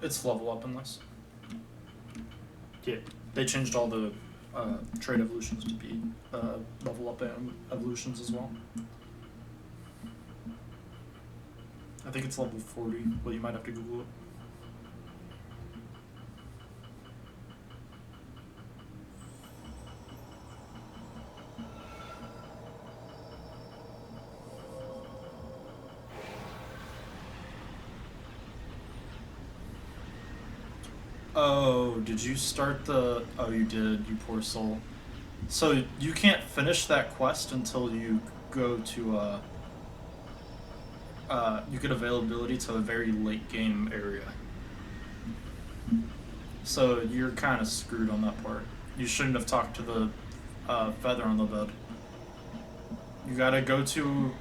It's level up in this. Yeah. They changed all the trade evolutions to be level up evolutions as well. I think it's level 40. Well, you might have to Google it. Oh, did you start the... Oh, you did, you poor soul. So you can't finish that quest until you go to, you get availability to a very late game area. So you're kind of screwed on that part. You shouldn't have talked to the feather on the bed. You gotta go to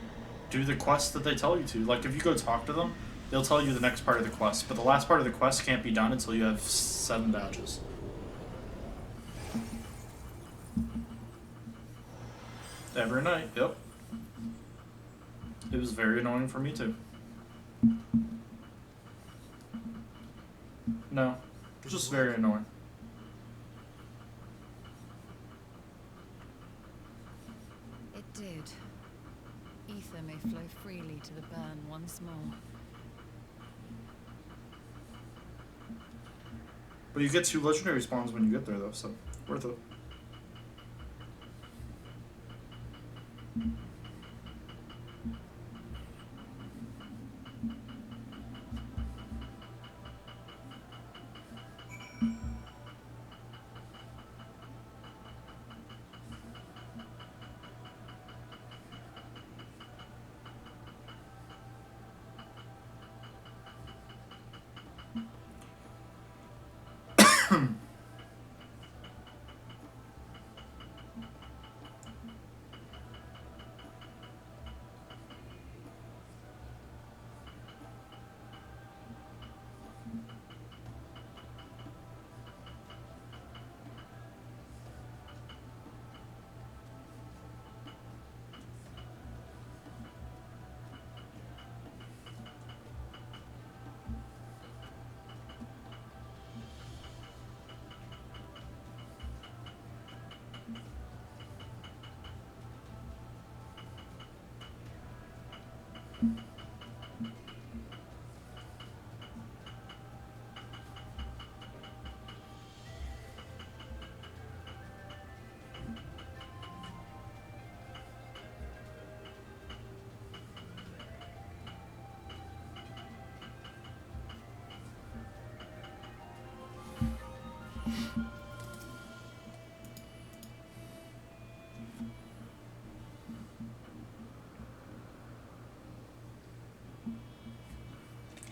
do the quest that they tell you to. Like, if you go talk to them, they'll tell you the next part of the quest. But the last part of the quest can't be done until you have 7 badges. Every night, yep. It was very annoying for me too. No, just very annoying. It did. Ether may flow freely to the burn once more. But you get 2 legendary spawns when you get there though, so worth it.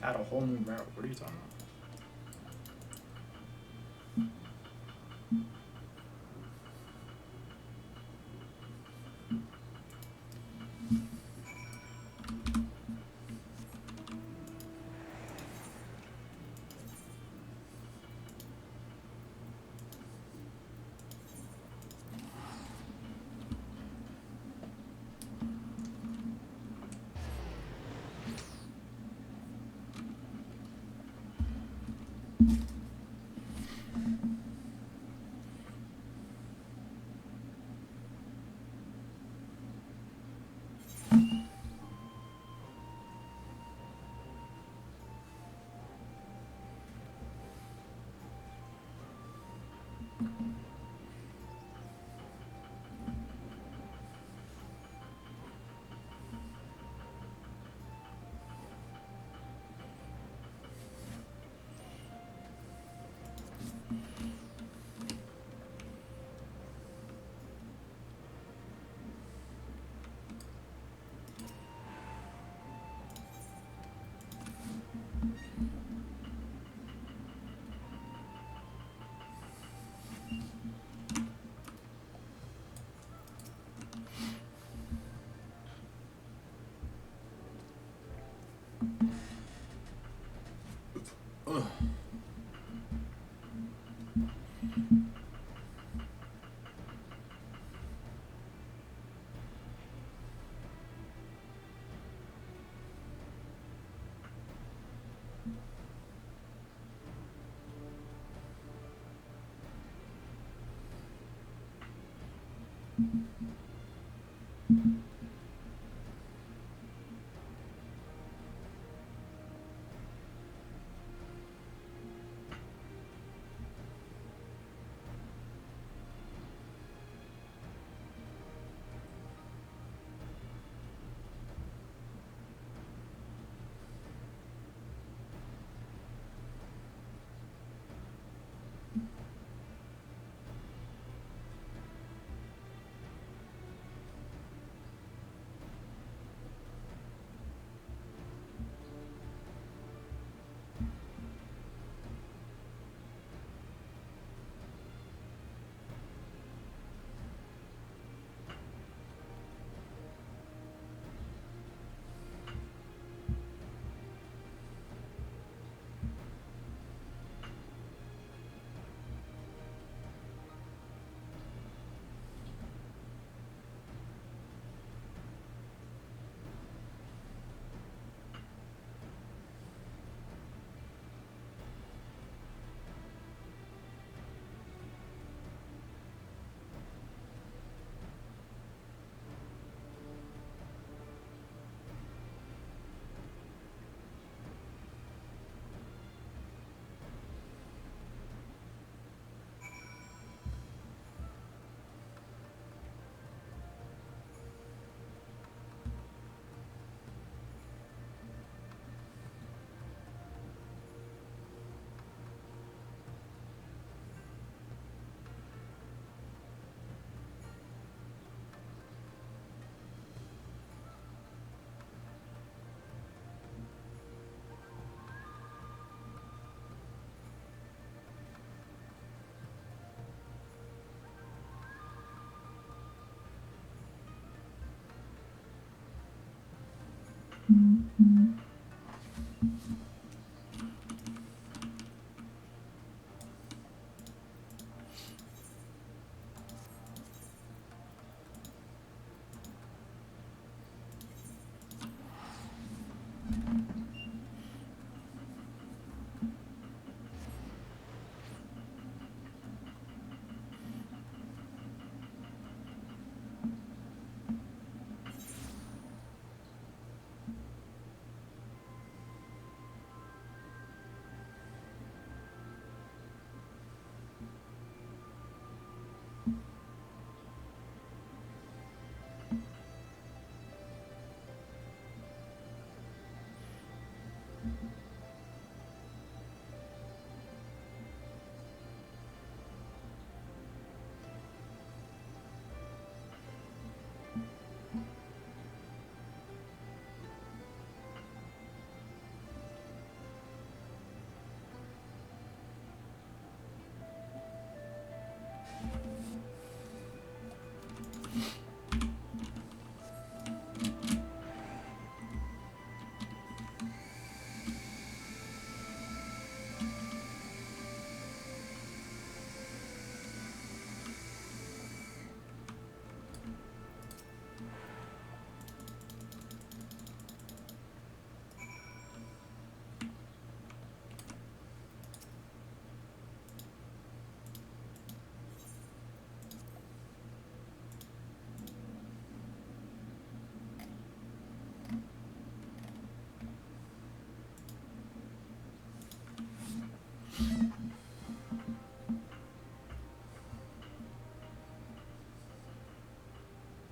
Add a whole new route. What are you talking about?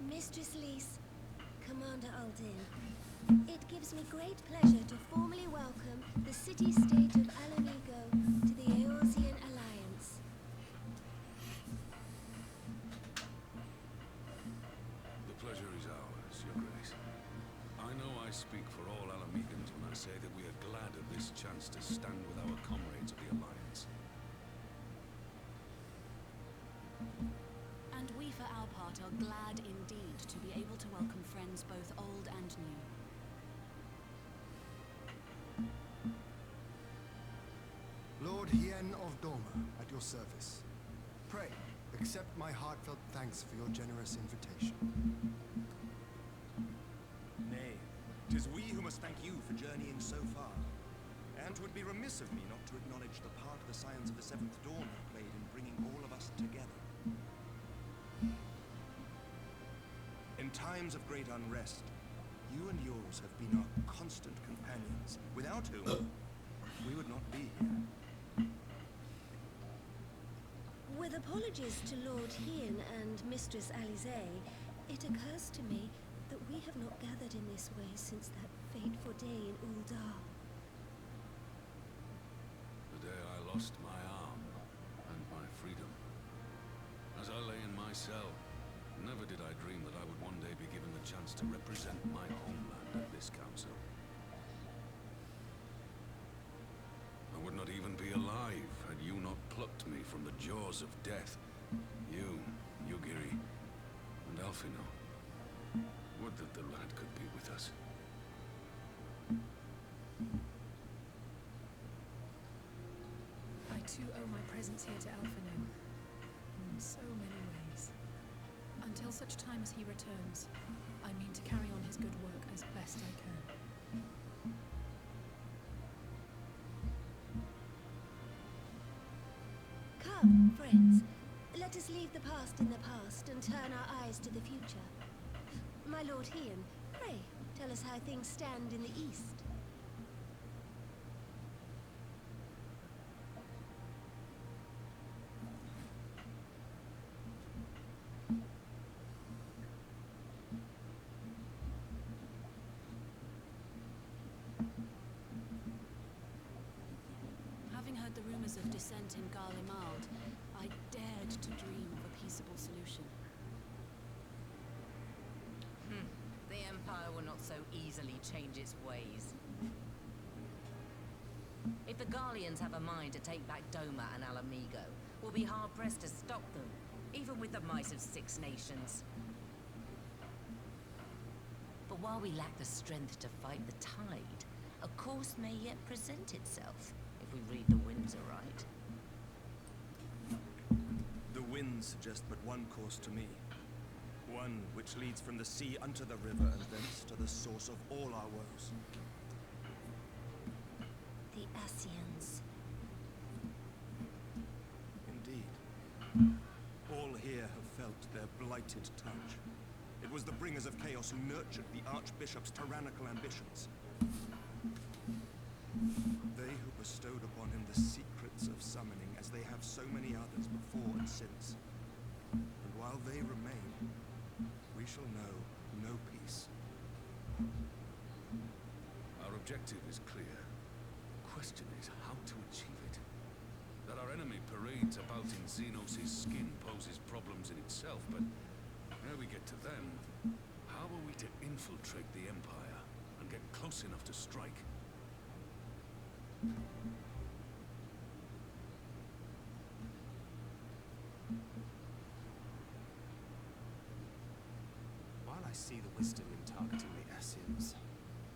Mistress Lys, Commander Aldin, it gives me great pleasure to formally welcome the city-state of Alamigo to the Eorzean Alliance. The pleasure is ours, Your Grace. I know I speak for all Alamegans when I say that we are glad of this chance to stand with our comrades of the Alliance. And we, for our part, are glad indeed to be able to welcome friends both old and new. Lord Hien of Doma, at your service. Pray, accept my heartfelt thanks for your generous invitation. Nay, 'tis we who must thank you for journeying so far. And 'twould be remiss of me not to acknowledge the part the Scions of the Seventh Dawn have played in bringing all of us together. In time times of great unrest, you and yours have been our constant companions, without whom we would not be here. With apologies to Lord Hien and Mistress Alize, it occurs to me that we have not gathered in this way since that fateful day in Uldar. The day I lost my arm and my freedom. As I lay in my cell, never did I dream that I would one day be given the chance to represent my homeland at this council. I would not even be alive had you not plucked me from the jaws of death. You, Yugiri, and Alfino. Would that the lad could be with us. I too owe my presence here to Alfino. In so many ways. Until such time as he returns, I mean to carry on his good work as best I can. Come, friends. Let us leave the past in the past and turn our eyes to the future. My Lord Hien, pray, tell us how things stand in the east. Having heard the rumors of dissent in Garlemald, I dared to dream of a peaceable solution. The Empire will not so easily change its ways. If the Garleans have a mind to take back Doma and Alamigo, we'll be hard-pressed to stop them, even with the might of 6 nations. But while we lack the strength to fight the tide, a course may yet present itself, if we read the winds aright. The winds suggest but one course to me. One which leads from the sea unto the river and thence to the source of all our woes. The Ascians. Indeed. All here have felt their blighted touch. It was the bringers of chaos who nurtured the Archbishop's tyrannical ambitions. They who bestowed upon him the secrets of summoning, as they have so many others before and since. And while they remain, we shall know no peace. Our objective is clear. The question is how to achieve it. That our enemy parades about in Xenos' skin poses problems in itself, but ere we get to them, how are we to infiltrate the Empire and get close enough to strike? While I see the wisdom in targeting the Ascians,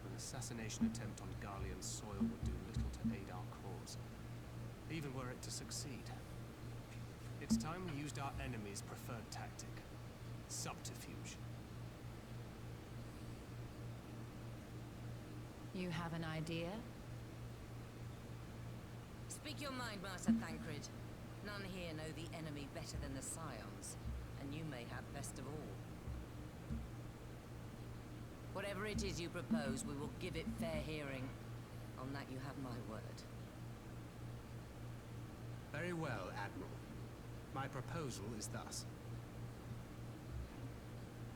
an assassination attempt on Garlean soil would do little to aid our cause, even were it to succeed. It's time we used our enemy's preferred tactic: subterfuge. You have an idea? Speak your mind, Master Thancred. None here know the enemy better than the Scions, and you may have best of all. Whatever it is you propose, we will give it fair hearing. On that you have my word. Very well, Admiral. My proposal is thus.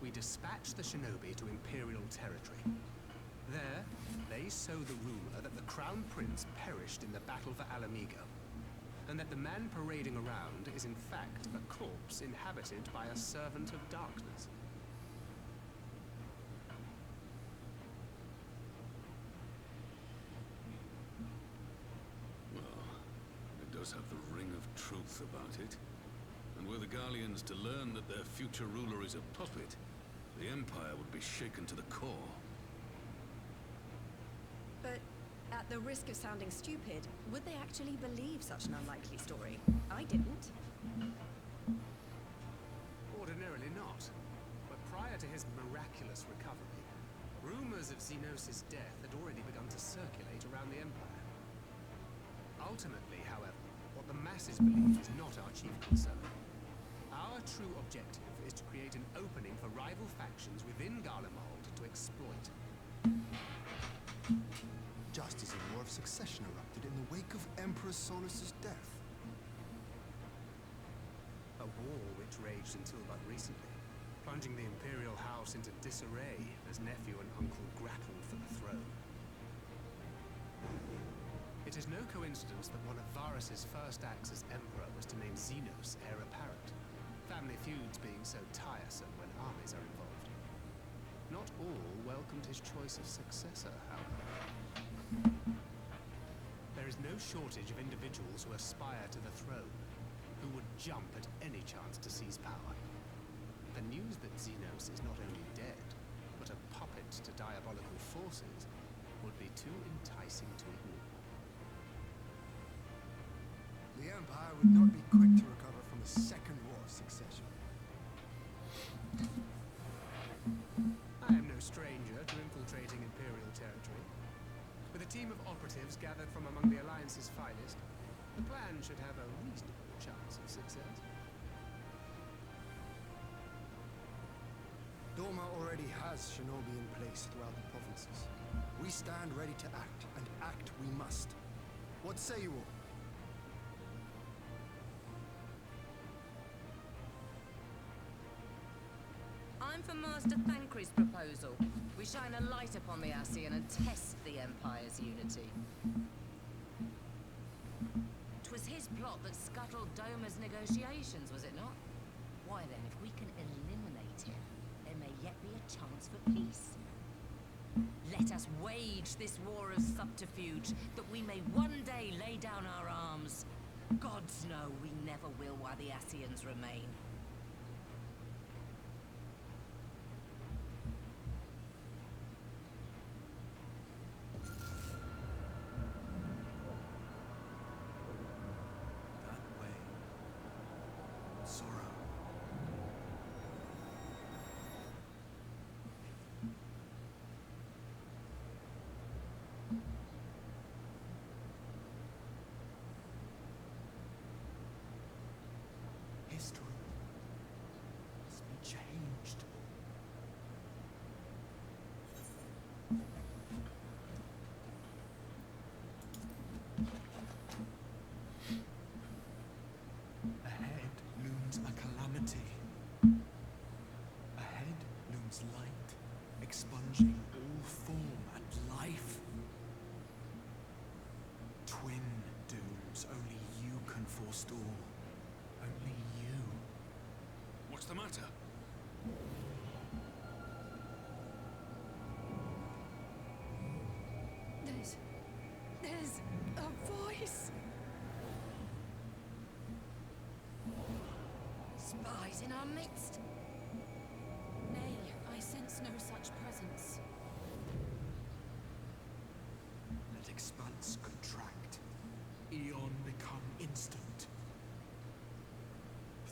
We dispatch the shinobi to Imperial territory. There, they sow the rumor that the Crown Prince perished in the battle for Alamigo, and that the man parading around is in fact a corpse inhabited by a servant of darkness. Well, it does have the ring of truth about it. And were the Garleans to learn that their future ruler is a puppet, the Empire would be shaken to the core. But at the risk of sounding stupid, would they actually believe such an unlikely story? I didn't. Ordinarily not. But prior to his miraculous recovery, rumors of Xenos' death had already begun to circulate around the Empire. Ultimately, however, what the masses believe is not our chief concern. Our true objective is to create an open opening for rival factions within Garlemald to exploit. Just as a war of succession erupted in the wake of Emperor Solus's death. A war which raged until but recently, plunging the Imperial House into disarray as nephew and uncle grappled for the throne. It is no coincidence that one of Varus's first acts as Emperor was to name Xenos heir apparent, family feuds being so tiresome when armies are involved. Not all welcomed his choice of successor, however. There is no shortage of individuals who aspire to the throne, who would jump at any chance to seize power. The news that Xenos is not only dead, but a puppet to diabolical forces, would be too enticing to ignore. The Empire would not be quick to recover from a second war of succession. I am no stranger to infiltrating Imperial territory. With a team of operatives gathered from among the Alliance's finest, the plan should have a reasonable chance of success. Doma already has shinobi in place throughout the provinces. We stand ready to act, and act we must. What say you all? I'm for Master Thancred's proposal. We shine a light upon the Ascian and test the Empire's unity. 'Twas his plot that scuttled Doma's negotiations, was it not? Why then, if we can eliminate him, there may yet be a chance for peace. Let us wage this war of subterfuge, that we may one day lay down our arms. Gods know we never will while the Ascians remain. History must be changed. Ahead looms a calamity. Ahead looms light, expunging all form and life. Twin dooms only you can forestall. Only you. What's the matter? There's a voice. Spies in our midst. Nay, I sense no such presence. Let expanse contract. Eon become instant.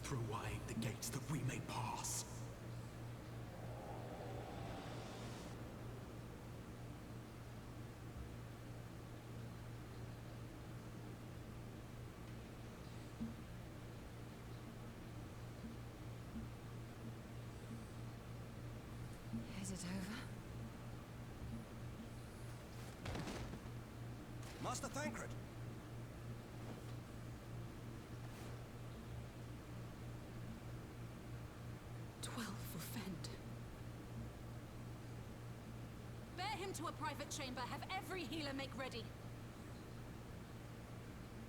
Throw wide the gates that we may pass. Is it over? Master Thancred! 12 for Fend. Bear him to a private chamber. Have every healer make ready.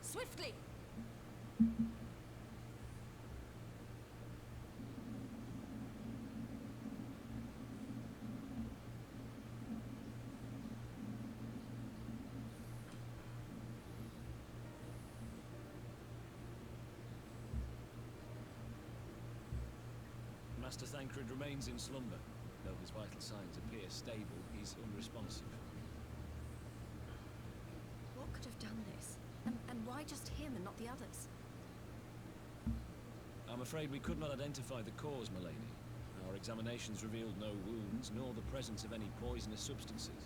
Swiftly! Master Thancred remains in slumber. Though his vital signs appear stable, he's unresponsive. What could have done this? And why just him and not the others? I'm afraid we could not identify the cause, milady. Our examinations revealed no wounds, nor the presence of any poisonous substances.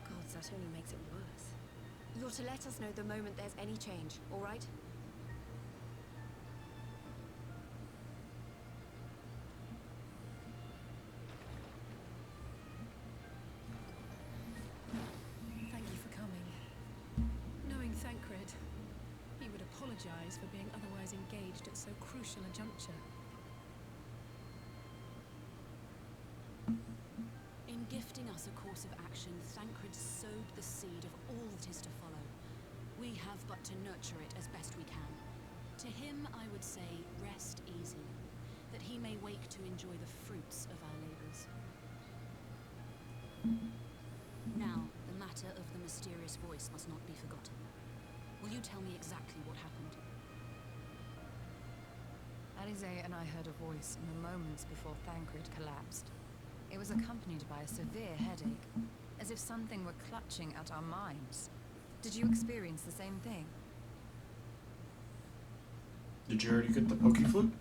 Gods, that only makes it worse. You're to let us know the moment there's any change, all right? apologize for being otherwise engaged at so crucial a juncture. In gifting us a course of action, Thancred sowed the seed of all that is to follow. We have but to nurture it as best we can. To him, I would say, rest easy, that he may wake to enjoy the fruits of our labors. Now, the matter of the mysterious voice must not be forgotten. Will you tell me exactly what happened? Alizé and I heard a voice in the moments before Thancred collapsed. It was accompanied by a severe headache, as if something were clutching at our minds. Did you experience the same thing? Did you already get the pokey flute?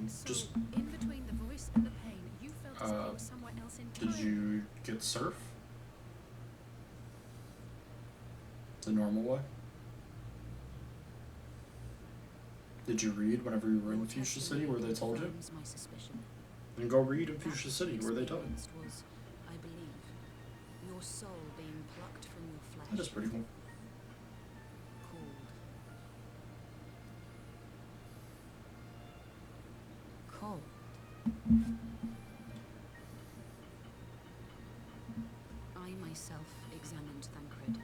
So, Just in between the voice and the pain, you felt as if you were somewhere else entirely. did you get surf? The normal way? Did you read whenever you were in Fuchsia City where they told you? My suspicion. Then go read in Fuchsia City where they told you. Was, I believe, your soul being plucked from your flesh. That is pretty cool. Cold. I myself examined Thancred.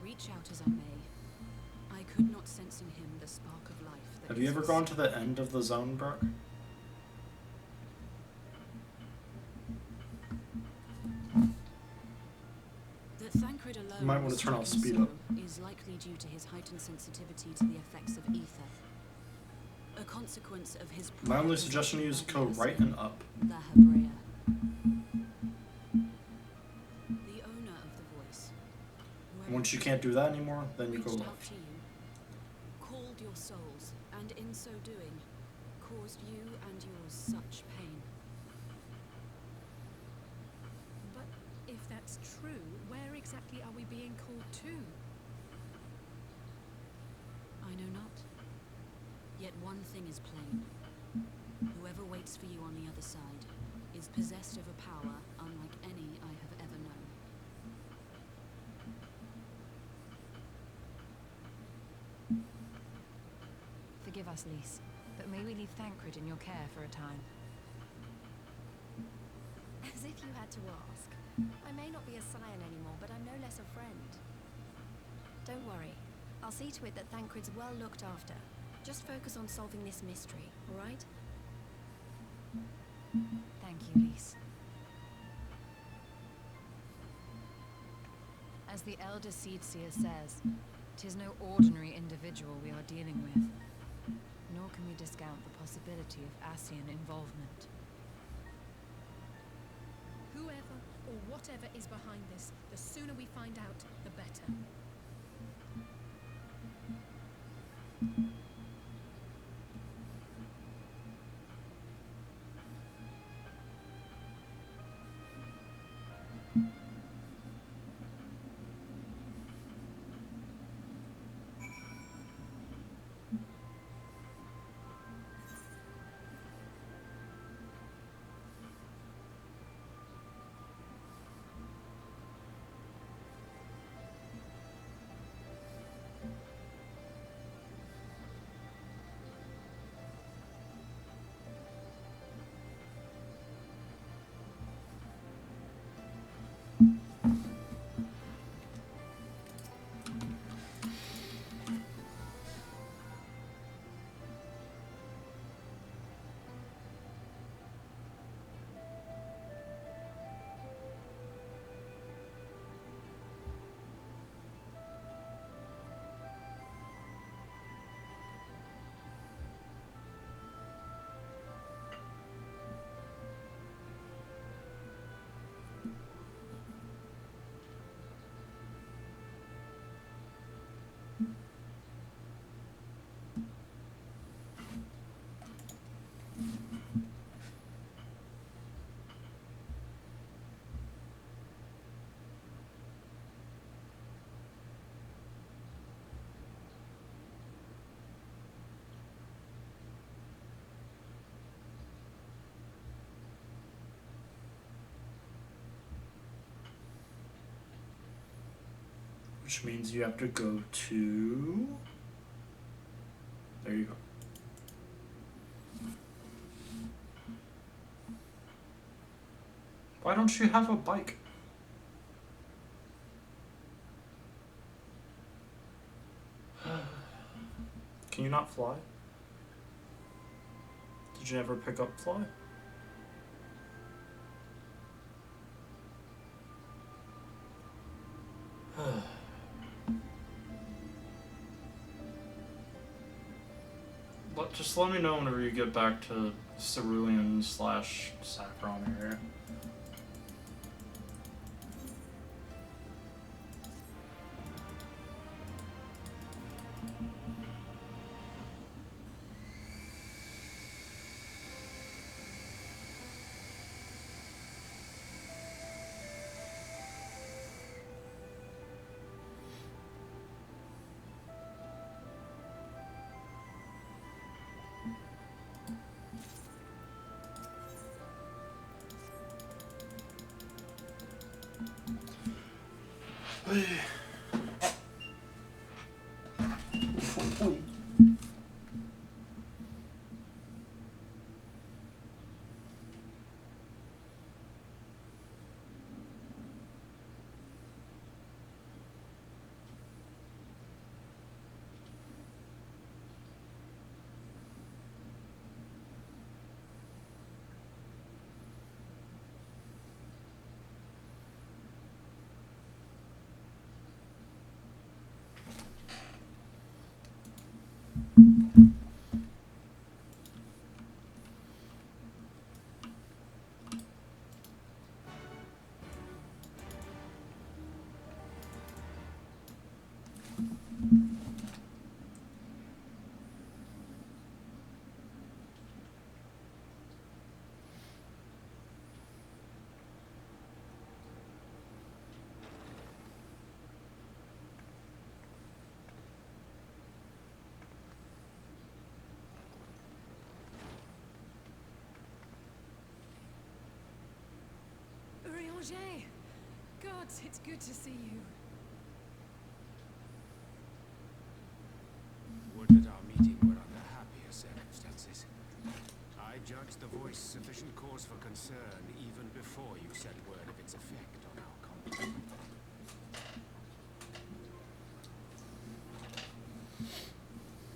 Reach out as I may, I could not sense in him the spark of life that Have you ever gone to the end of the zone, Brock? That Thancred alone You might want to turn off stricken speed so up. is likely due to his heightened sensitivity to the effects of ether. A consequence of his My only suggestion is go right and up. the Hebrea. The owner of the voice. And once you can't do that anymore, then you go reached out left. to you, called your souls, and in so doing, caused you and yours such pain. But if that's true, where exactly are we being called to? I know not. Yet one thing is plain. Whoever waits for you on the other side is possessed of a power unlike any I have ever known. Forgive us, Lise, but may we leave Thancred in your care for a time? As if you had to ask. I may not be a scion anymore, but I'm no less a friend. Don't worry. I'll see to it that Thancred's well looked after. Just focus on solving this mystery, all right? Thank you, Lise. As the Elder Seedseer says, 'tis no ordinary individual we are dealing with. Nor can we discount the possibility of Ascian involvement. Whoever or whatever is behind this, the sooner we find out, the better. Which means you have to go to... There you go. Why don't you have a bike? Can you not fly? Did you never pick up fly? Just let me know whenever you get back to Cerulean / Saffron area. Roger! God, it's good to see you. Would that our meeting were under happier circumstances. I judged the voice sufficient cause for concern even before you sent word of its effect on our conversation.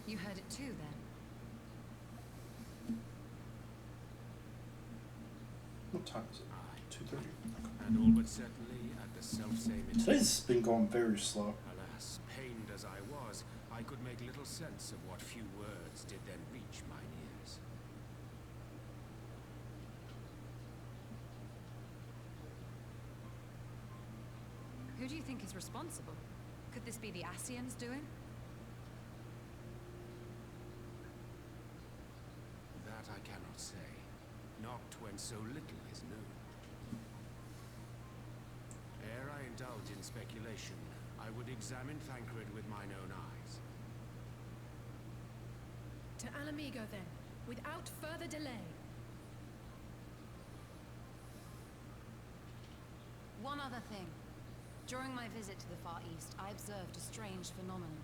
You heard it too, then? What time is it? 2:30. And all but certainly at the selfsame time. Today's been going very slow. Alas, pained as I was, I could make little sense of what few words did then reach mine ears. Who do you think is responsible? Could this be the Ascians doing? That I cannot say. Not when so little is known. Ere I indulge in speculation, I would examine Thancred with mine own eyes. To Alamigo, then, without further delay. One other thing. During my visit to the Far East, I observed a strange phenomenon.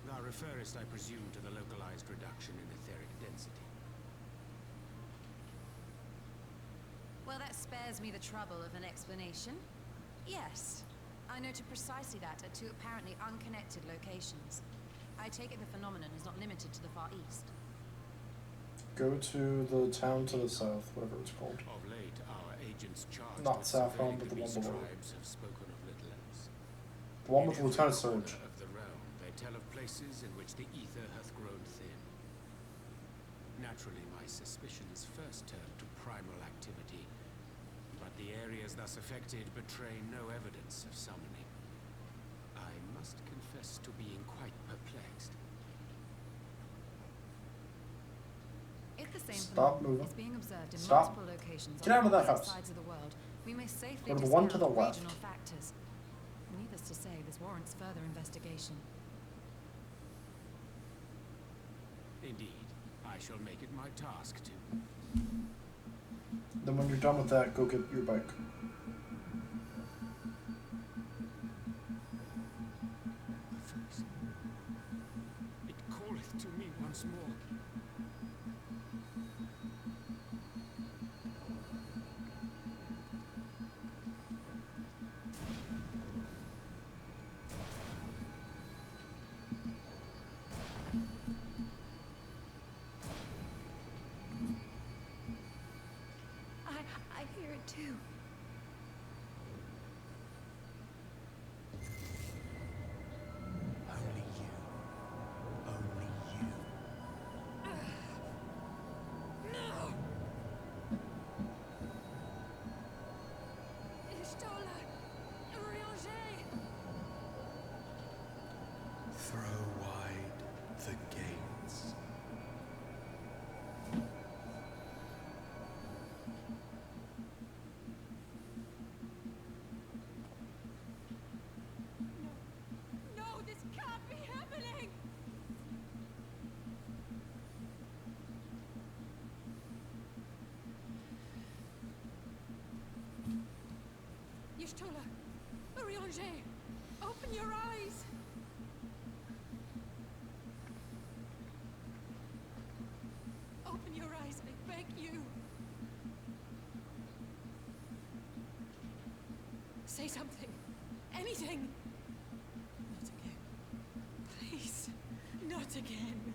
Thou referrest, I presume, to the localized reduction in etheric density. Well, that spares me the trouble of an explanation. Yes, I noted precisely that at two apparently unconnected locations. I take it the phenomenon is not limited to the Far East. Go to the town to the south, whatever it's called. Of late, our agents charged Not with Saffron, surveilling but the the one beast below. tribes have spoken of little else. The one with In every Lieutenant corner Surge. of the realm, they tell of places in which the ether hath grown thin. Naturally, my suspicions first turned to primal activity, but the areas thus affected betray no evidence of summoning. I must confess to being quite perplexed. If the same Stop phenomenon moving. is being observed in Stop. multiple locations Get out on of that opposite house. sides of the world, we may safely Go to the one to discount the left. regional factors. Needless to say, this warrants further investigation. Indeed, I shall make it my task to. Then when you're done with that, go get your bike. Ishtola! Urianger! Open your eyes! Open your eyes, I beg you! Say something! Anything! Not again. Please, not again.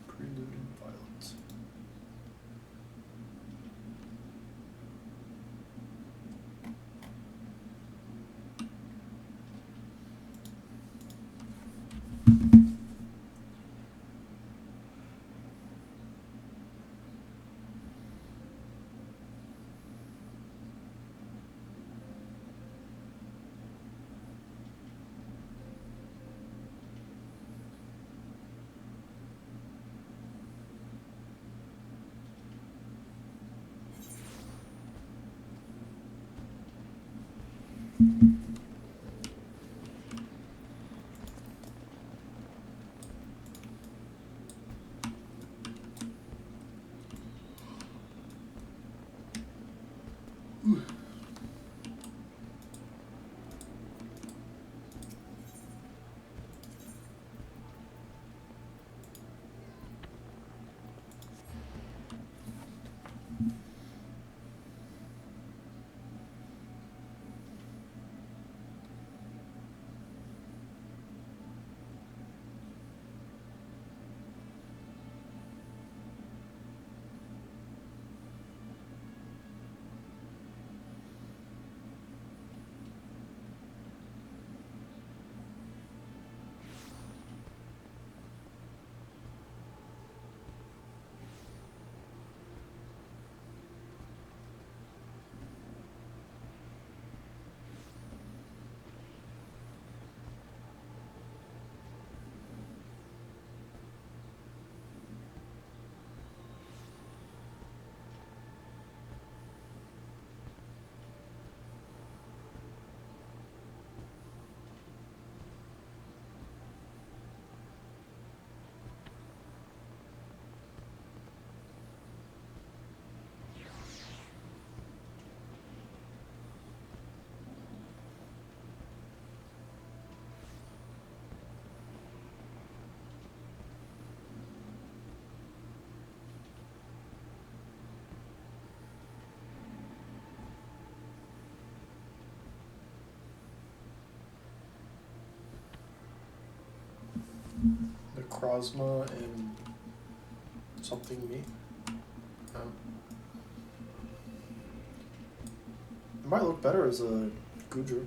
Prelude in violence. Krosma and something me. It might look better as a Gudru.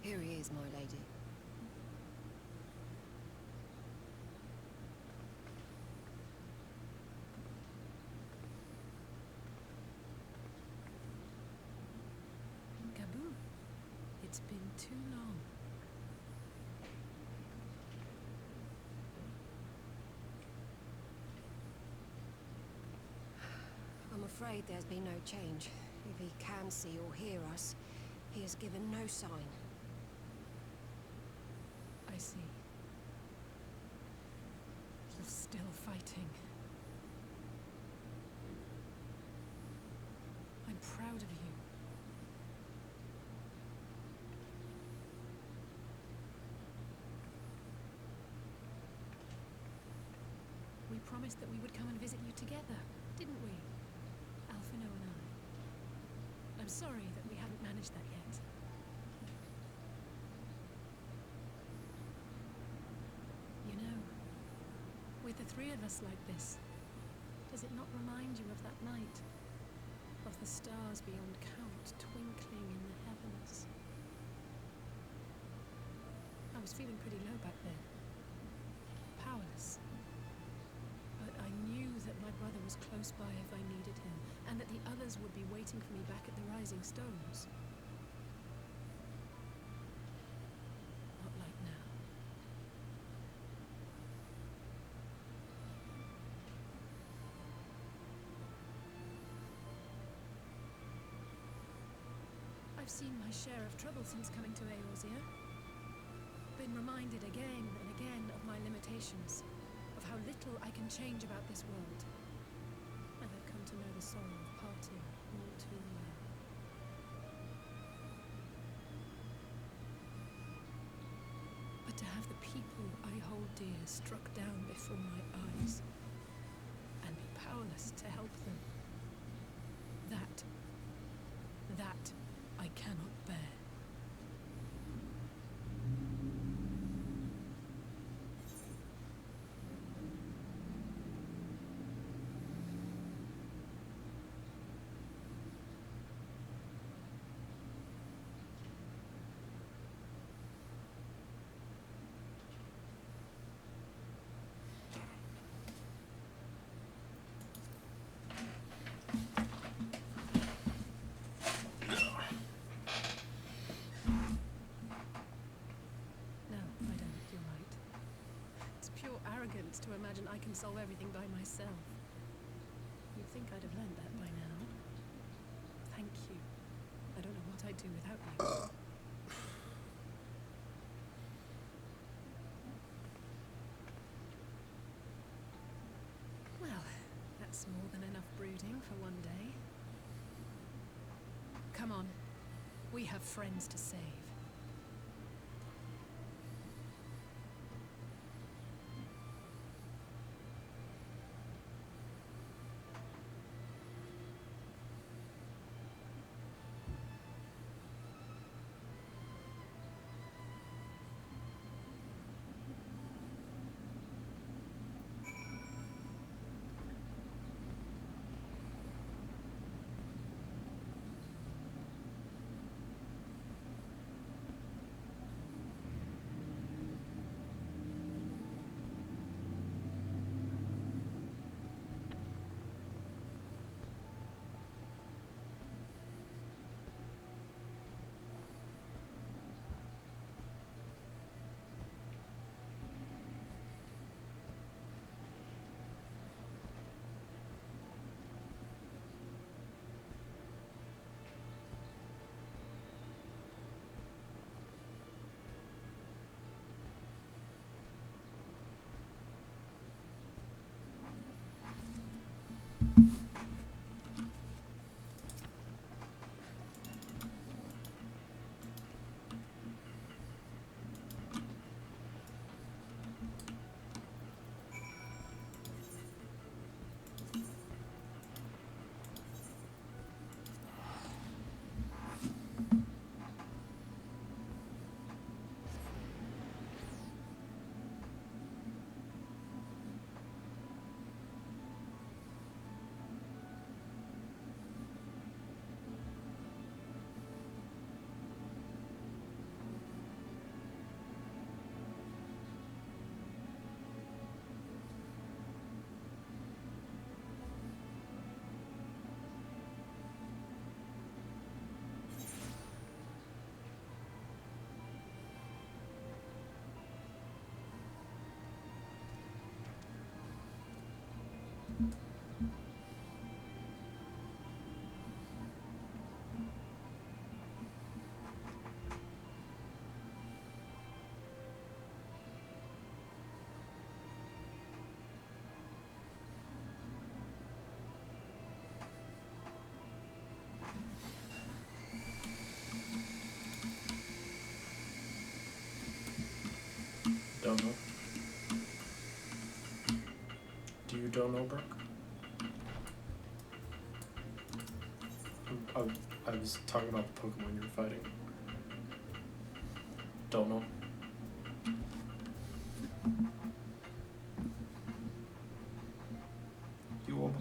Here he is, my lady. Gabu, it's been too long. I'm afraid there's been no change. If he can see or hear us, he has given no sign. I see. You're still fighting. I'm proud of you. We promised that we would come and visit you together, didn't we? Alphino and I. I'm sorry that we haven't managed that yet. You know, with the three of us like this, does it not remind you of that night? Of the stars beyond count twinkling in the heavens? I was feeling pretty low back then. Powerless. But I knew that my brother was close by if I needed him, and that the others would be waiting for me back at the Rising Stones. Not like now. I've seen my share of trouble since coming to Eorzea. Been reminded again and again of my limitations, of how little I can change about this world. And I've come to know the sorrow of parting all too well. But to have the people I hold dear struck down before my eyes, and be powerless to help them, that I cannot bear. Arrogance to imagine I can solve everything by myself. You'd think I'd have learned that by now. Thank you. I don't know what I'd do without you. Well, that's more than enough brooding for one day. Come on. We have friends to save. Don't know. Do you don't know, Brooke? I was talking about the Pokemon you were fighting. Don't know. You will.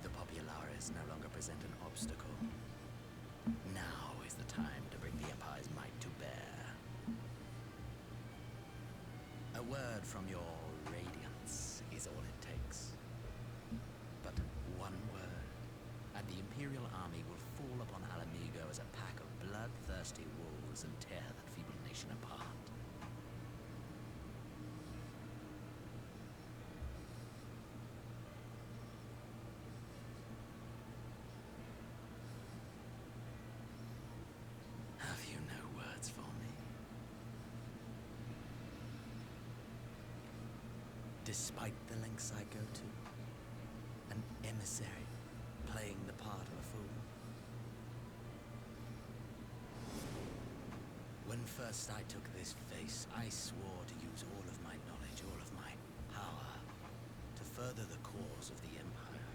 The Populares no longer present an obstacle. Now is the time to bring the Empire's might to bear. A word from your radiance is all it takes. But one word, and the Imperial army will fall upon Alamigo as a pack of bloodthirsty wolves and tear that feeble nation apart. Have you no words for me? Despite the lengths I go to, an emissary playing the part of a fool. When first I took this face, I swore to use all of my knowledge, all of my power, to further the cause of the Empire.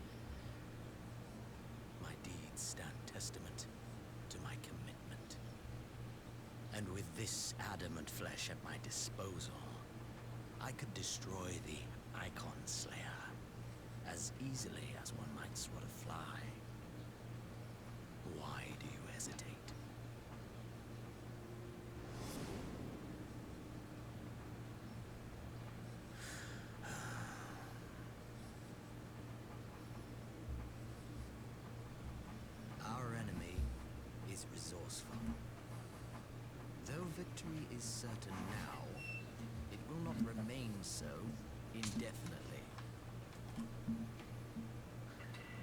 My deeds stand testament to my commitment. And with this adamant flesh at my disposal, I could destroy the Icon Slayer as easily as one might swat a fly. Why do you hesitate? so, indefinitely.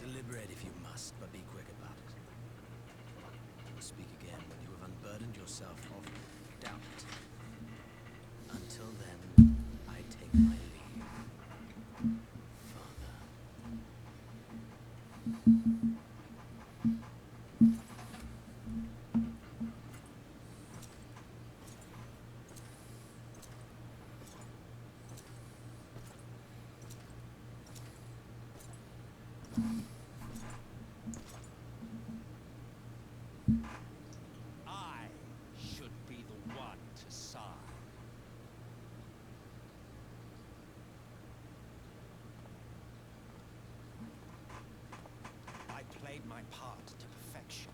Deliberate if you must, but be quick about it. We'll speak again when you have unburdened yourself of doubt. Until then, I take my leave. Father. I should be the one to sign. I played my part to perfection.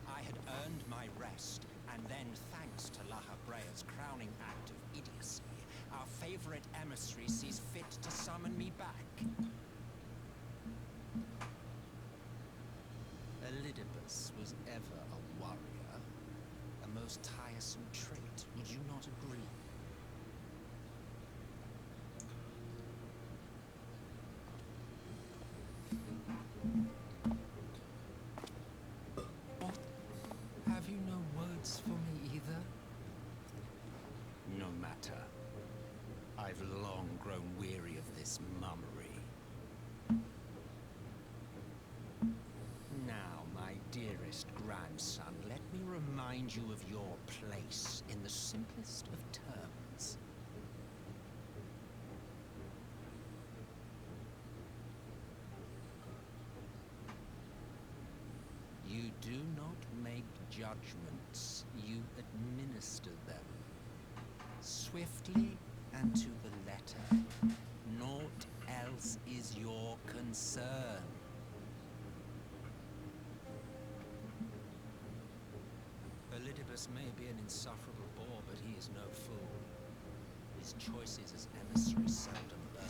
I had earned my rest, and then, thanks to Lahabrea's crowning act of idiocy, our favorite emissary sees fit to summon me back. Elidibus was ever a warrior. A most tiresome trait, would you not agree? Have you no words for me either? No matter. I've long grown weary of this mummery. Now, my dearest grandson, let me remind you of your place in the simplest of terms. You do not make judgments, you administer them. Swiftly and to the letter. Naught else is your concern. Elidibus may be an insufferable bore, but he is no fool. His choices as emissary seldom err.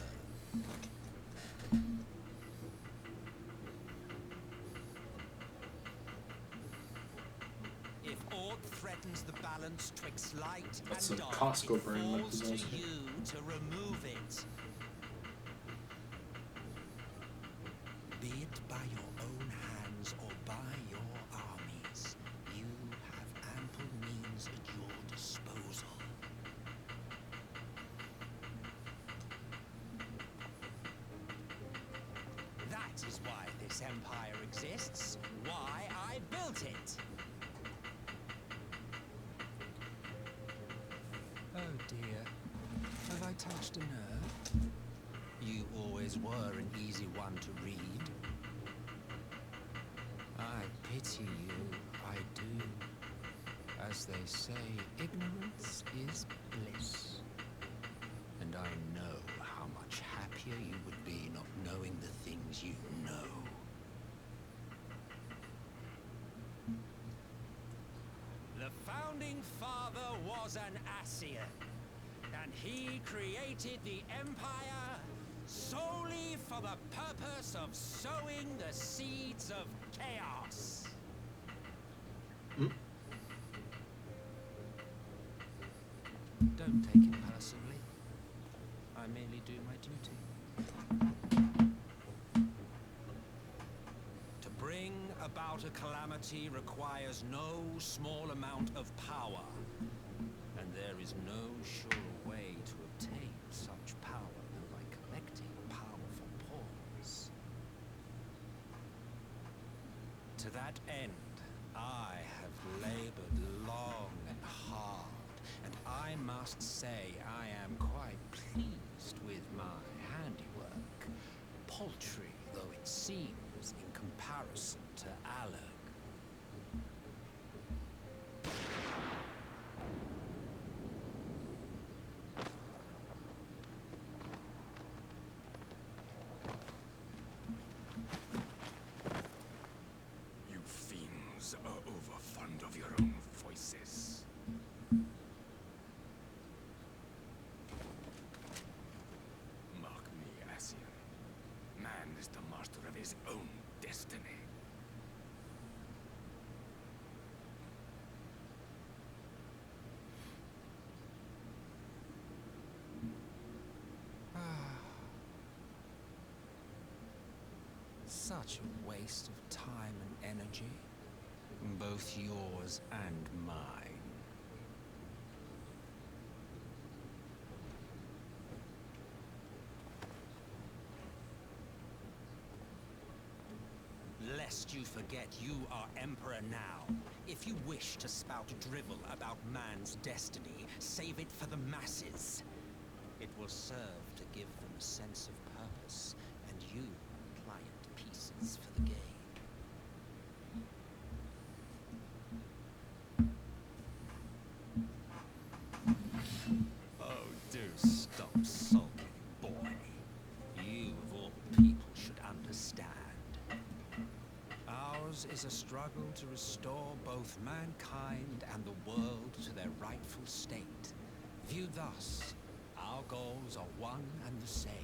If aught threatens the balance twixt light That's and a dark, Costco it brand like falls to disaster. you to remove it. Be it by your own hands or by your armies, you have ample means at your disposal. That is why this empire exists, why I built it. Oh dear, have I touched a nerve? You always were an easy one to read. I pity you, I do. As they say, ignorance is bliss. And I know how much happier you would be not knowing the things you know. The founding father was an Ascian, and he created the Empire solely for the purpose of sowing the seeds of chaos. Don't take it personally. I merely do my duty. To bring about a calamity requires no small amount of power, and there is no surer way to obtain such power than by collecting powerful pawns. To that end, I have labored long and hard, and I must say I am quite pleased with my handiwork, paltry though it seems in comparison to Alec. You fiends are overfond of your own voices. Mark me, Ascian. Man is the master of his own destiny. Such a waste of time and energy. Both yours and mine. Lest you forget, you are Emperor now. If you wish to spout drivel about man's destiny, save it for the masses. It will serve to give them a sense of purpose, and you client pieces for the game. Oh, do stop sulking, boy. You, of all people, should understand. Ours is a struggle to restore both mankind and the world to their rightful state. Viewed thus, our goals are one and the same.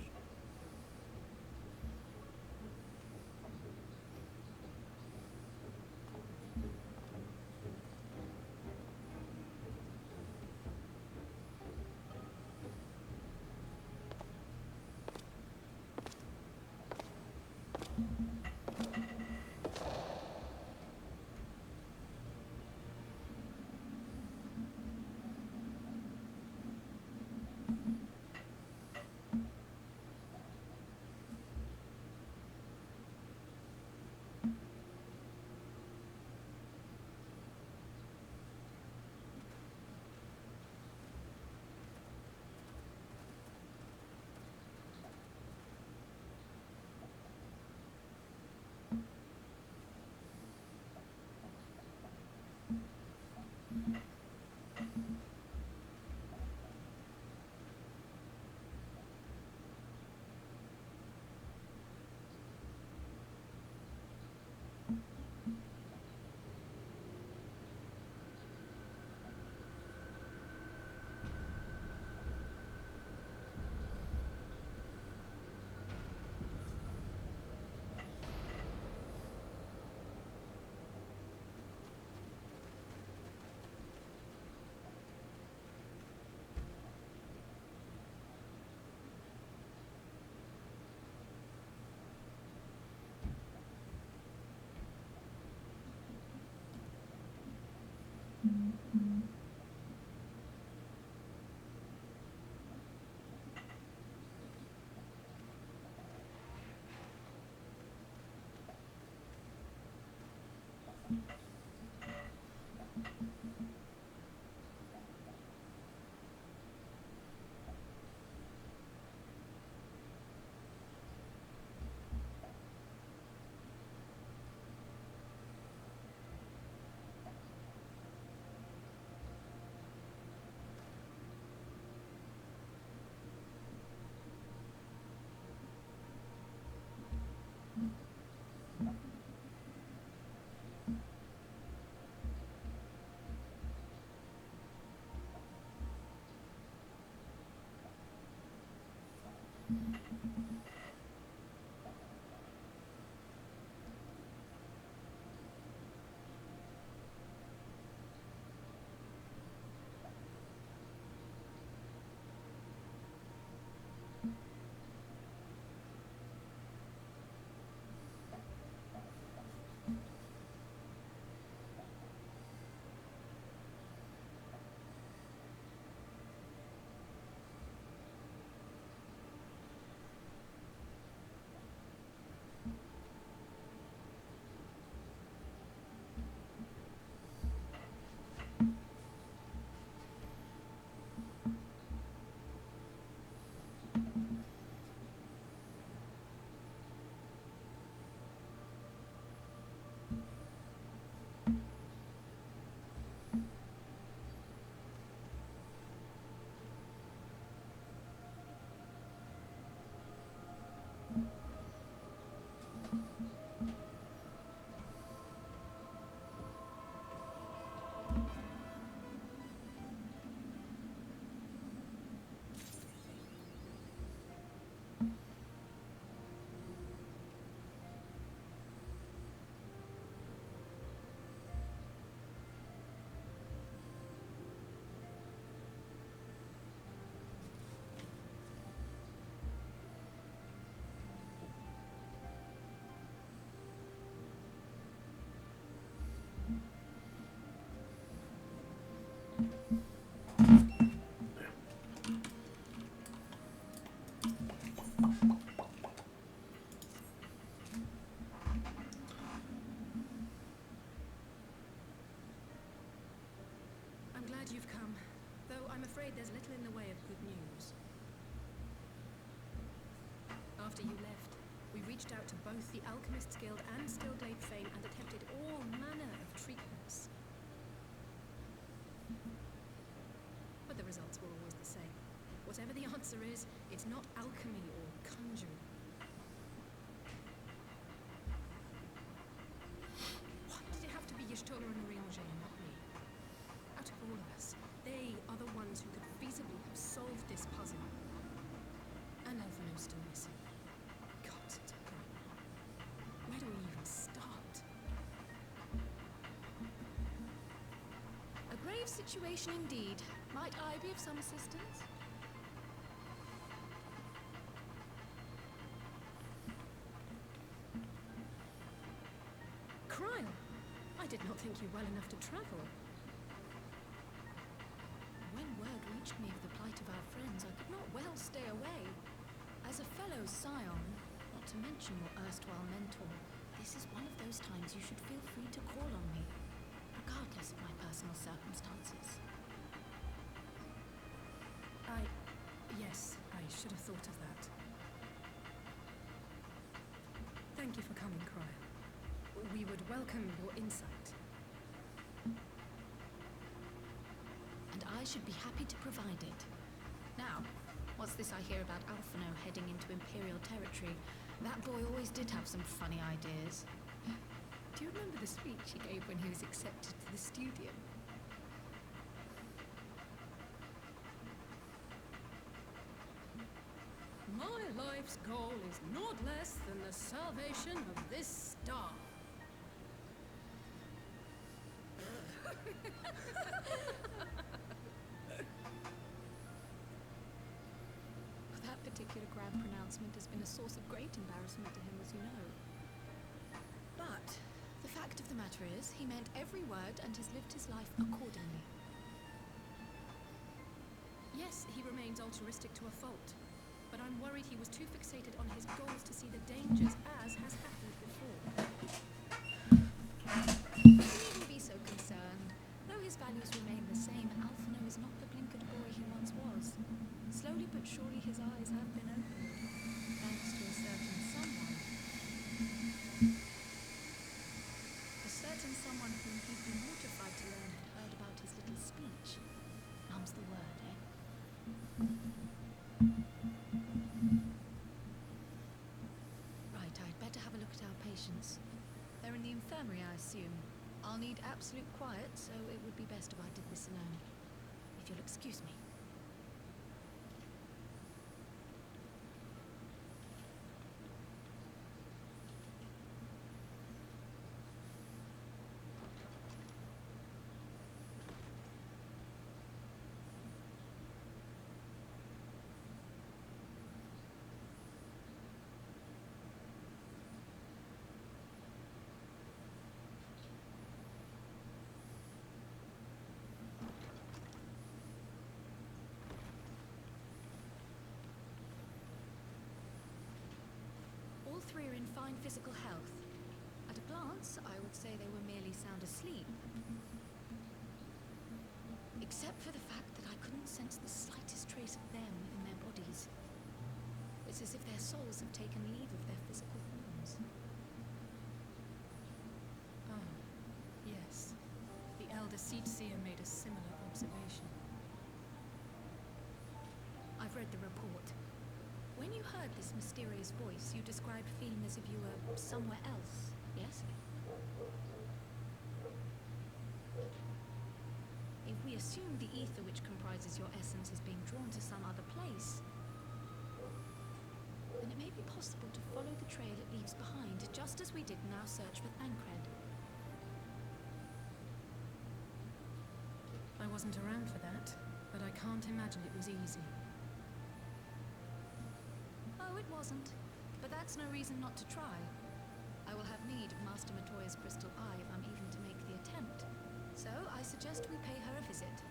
I'm glad you've come, though I'm afraid there's little in the way of good news. After you left, we reached out to both the Alchemists Guild and Stillglade Fane and attempted all manner of treatments. But the results were always the same. Whatever the answer is, it's not alchemy or conjuring. Why did it have to be Y'shtola and Urianger and not me? Out of all of us, they are the ones who could feasibly have solved this puzzle. And Alphino's still missing. God, it's a problem. Where do we even start? A grave situation indeed. Might I be of some assistance? Cryle! I did not think you well enough to travel. When word reached me of the plight of our friends, I could not well stay away. As a fellow scion, not to mention your erstwhile mentor, this is one of those times you should feel free to call on me, regardless of my personal circumstances. Yes, I should have thought of that. Thank you for coming, Cryle. We would welcome your insight. And I should be happy to provide it. Now, what's this I hear about Alphino heading into Imperial territory? That boy always did have some funny ideas. Do you remember the speech he gave when he was accepted to the studium? My life's goal is naught less than the salvation of this star. That particular grand pronouncement has been a source of great embarrassment to him, as you know. But the fact of the matter is, he meant every word and has lived his life accordingly. Yes, he remains altruistic to a fault, but I'm worried he was too fixated on his goals to see the dangers, as has happened before. You needn't be so concerned. Though his values remain the same, Alphino is not the blinkered boy he once was. Slowly but surely his eyes have been opened, thanks to a certain someone. A certain someone whom he'd been mortified to learn had heard about his little speech. Mum's the word, eh? Right, I'd better have a look at our patients. They're in the infirmary, I assume. I'll need absolute quiet, so it would be best if I did this alone. If you'll excuse me. All three are in fine physical health. At a glance, I would say they were merely sound asleep. Except for the fact that I couldn't sense the slightest trace of them in their bodies. It's as if their souls have taken leave of their physical forms. Ah, yes. The elder Seat-Seer made a similar observation. I've read the report. When you heard this mysterious voice, you described feeling as if you were somewhere else, yes? If we assume the ether which comprises your essence is being drawn to some other place, then it may be possible to follow the trail it leaves behind, just as we did in our search for Thancred. I wasn't around for that, but I can't imagine it was easy. Oh, it wasn't. But that's no reason not to try. I will have need of Master Matoya's crystal eye if I'm even to make the attempt. So I suggest we pay her a visit.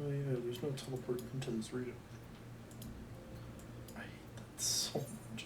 yeah, there's no teleport into this region. I hate that so much.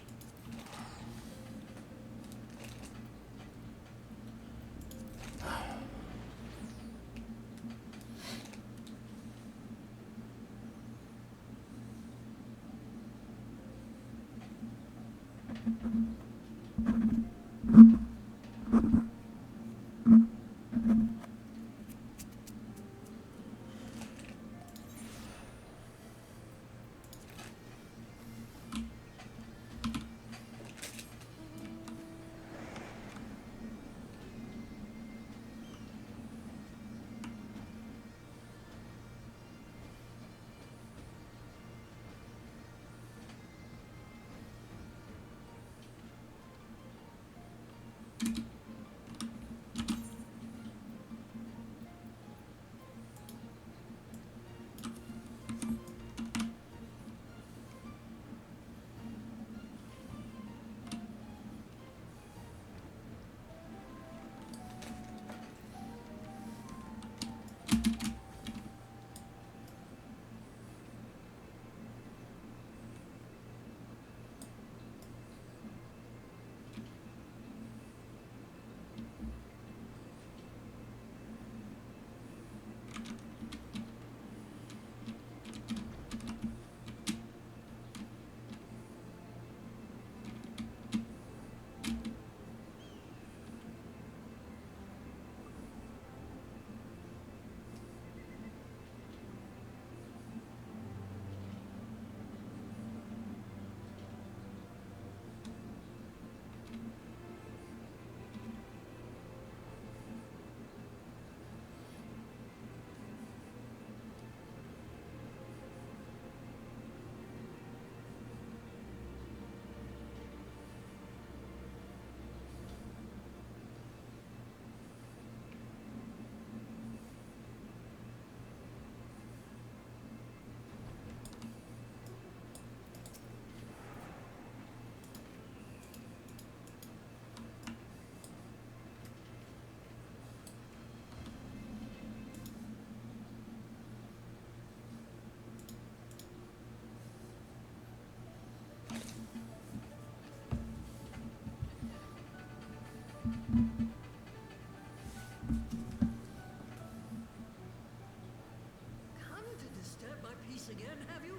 Come to disturb my peace again, have you?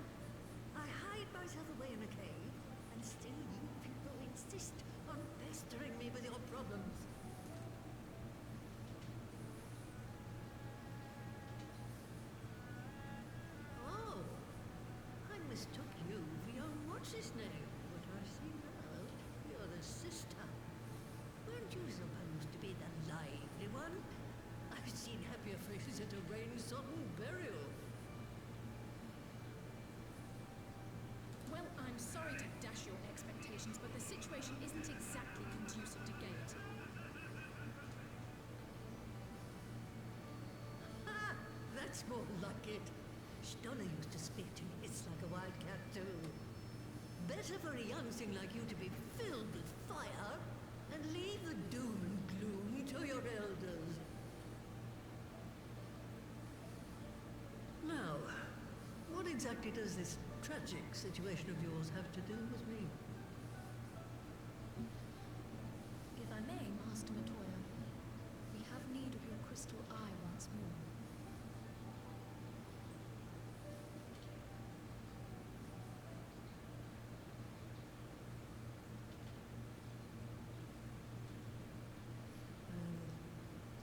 I hide myself away in a cave, and still you people insist on pestering me with your problems. Oh, I mistook you for your what's-his-name, but I see now you're the sister. Weren't you supposed to be the lively one? I've seen happier faces at a rain-sodden burial. Well, I'm sorry to dash your expectations, but the situation isn't exactly conducive to gaiety. Ha! That's more like it. Stoller used to speak to hiss like a wildcat too. Better for a young thing like you to be filled with fire and leave the doom and gloom to your elders. Now, what exactly does this tragic situation of yours have to do with me? If I may, Master Matoya, we have need of your crystal eye once more.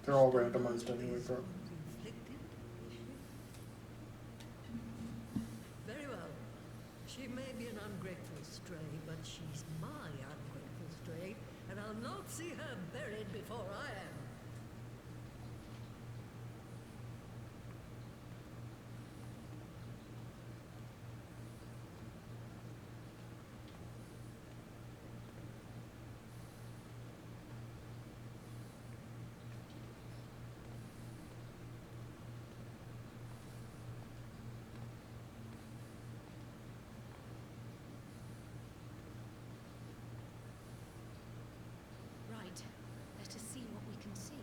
They're all randomized anyway, bro. Very well. She may be an ungrateful stray, but she's my ungrateful stray, and I'll not see her buried before I am. Right. Let us see what we can see.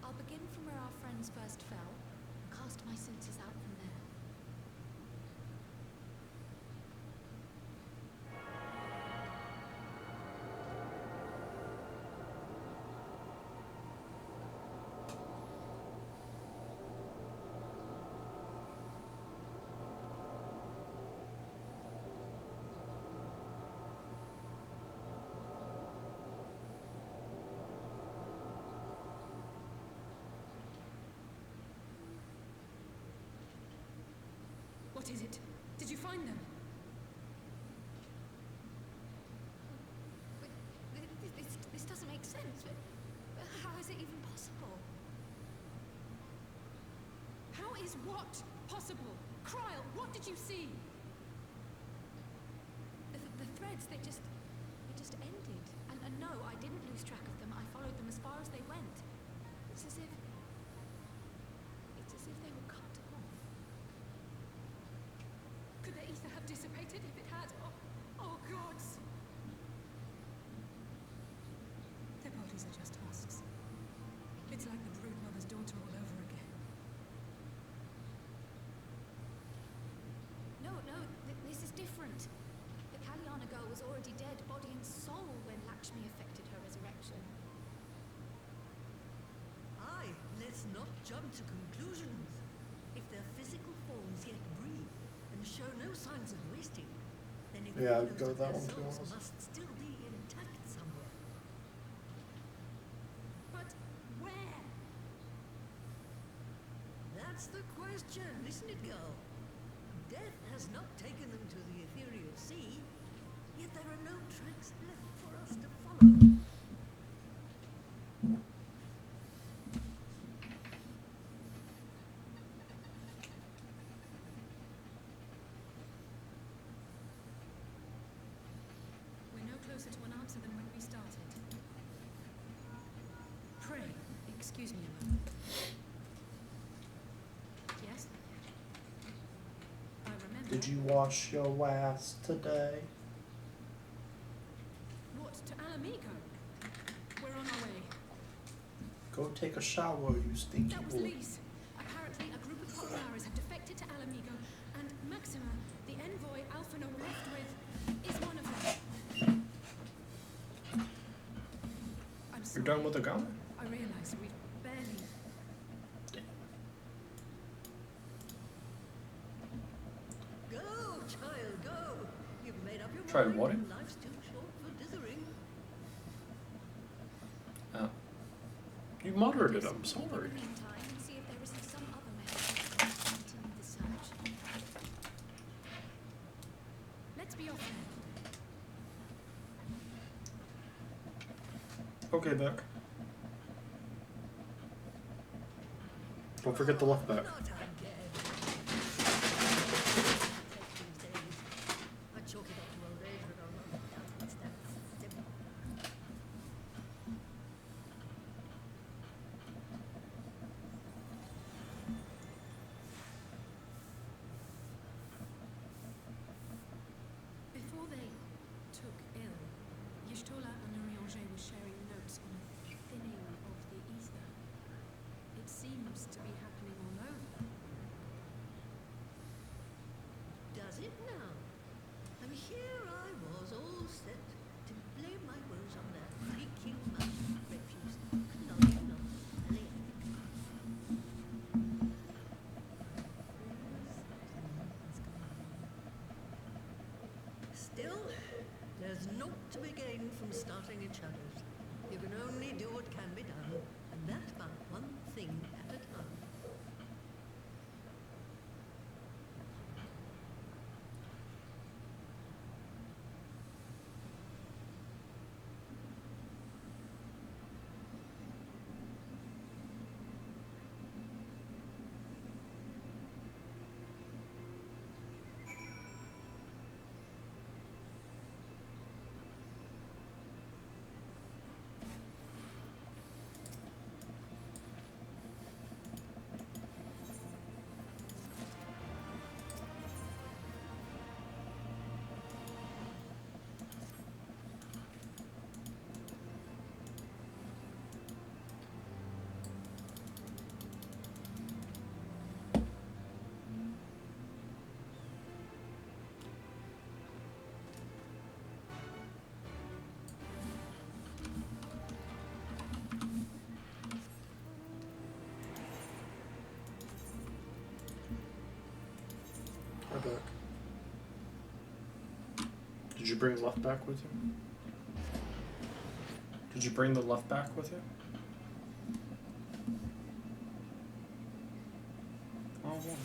I'll begin from where our friends first fell, cast my senses out from there. What is it? Did you find them? This doesn't make sense. How is it even possible? How is what possible? Kryl, what did you see? The threads, they just ended. And no, I didn't lose track of them. I followed them as far as they went. It's as if they were cut off. Could the ether have dissipated if it had? Oh gods! Their bodies are just husks. It's like the brood mother's daughter all over again. No, this is different. The Kalyana girl was already dead, body and soul, when Lakshmi affected her resurrection. Aye, let's not jump to conclusions. If their physical forms yet breathe and show no signs of wasting, then it Yeah, I'd follows go with that their one too, souls honestly. must still be intact somewhere. But where? That's the question, isn't it, girl? Death has not taken them to the ethereal sea, yet there are no tracks left for us to follow. We're no closer to an answer than when we started. Pray, excuse me a moment. Yes? I remember. Did you wash your ass today? What, to Alamigo? We're on our way. Go take a shower, you stinky That was boy. Lise. Apparently, a group of Hotlarers have defected to Alamigo, and Maxima, the envoy Alphina were left with, is one of them. I'm sorry. You're done with the gun? I realize we've barely... Go, child, go! You've made up your Try mind. what? Life's too short for dithering. Oh. You moderate it, I'm sorry. In the meantime, and see if there isn't some other method to continue the search. Let's be off then. Okay, Beck. Don't forget the left back. Not again. Take these days. I chalk it up to old age, but I'm not down. It's that simple. Before they took ill, Y'shtola and Nurianger were sharing notes on a thinning of the ether. It seems to be happening all over. Does it now? And here I was all set to blame my woes on that freaking mountain refuse. Clogging up the lake. Still, there's naught to be gained from starting in shadows. You can only do what can be done, and that but one thing at a time. Did you bring left back with you? Did you bring the left back with you? Oh, well.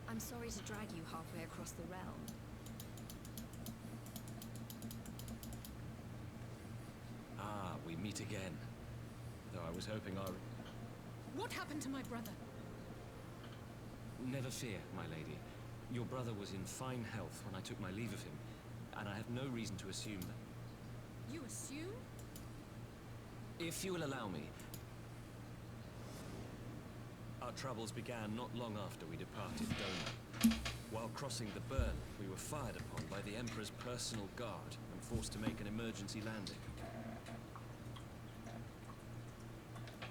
I'm sorry to drag you halfway across the realm. Ah, we meet again. Though I was hoping our... What happened to my brother? Never fear, my lady. Your brother was in fine health when I took my leave of him, and I have no reason to assume that... You assume? If you will allow me... Our troubles began not long after we departed Doma. While crossing the burn, we were fired upon by the Emperor's personal guard and forced to make an emergency landing.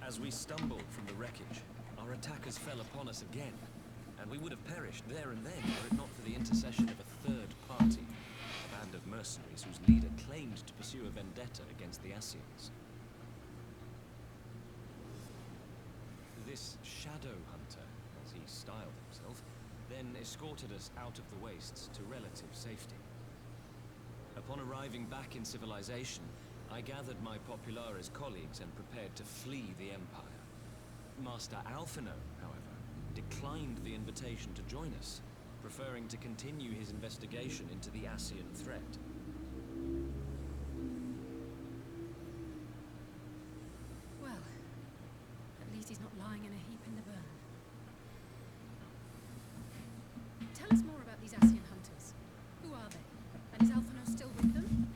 As we stumbled from the wreckage, our attackers fell upon us again, and we would have perished there and then were it not for the intercession of a third party, a band of mercenaries whose leader claimed to pursue a vendetta against the Assyrians. This Shadow Hunter, as he styled himself, then escorted us out of the wastes to relative safety. Upon arriving back in civilization, I gathered my Popularis colleagues and prepared to flee the Empire. Master Alphino, however, declined the invitation to join us, preferring to continue his investigation into the Assyrian threat. Well, at least he's not lying in a heap in the burn. Tell us more about these Assyrian hunters. Who are they? And is Alphino still with them?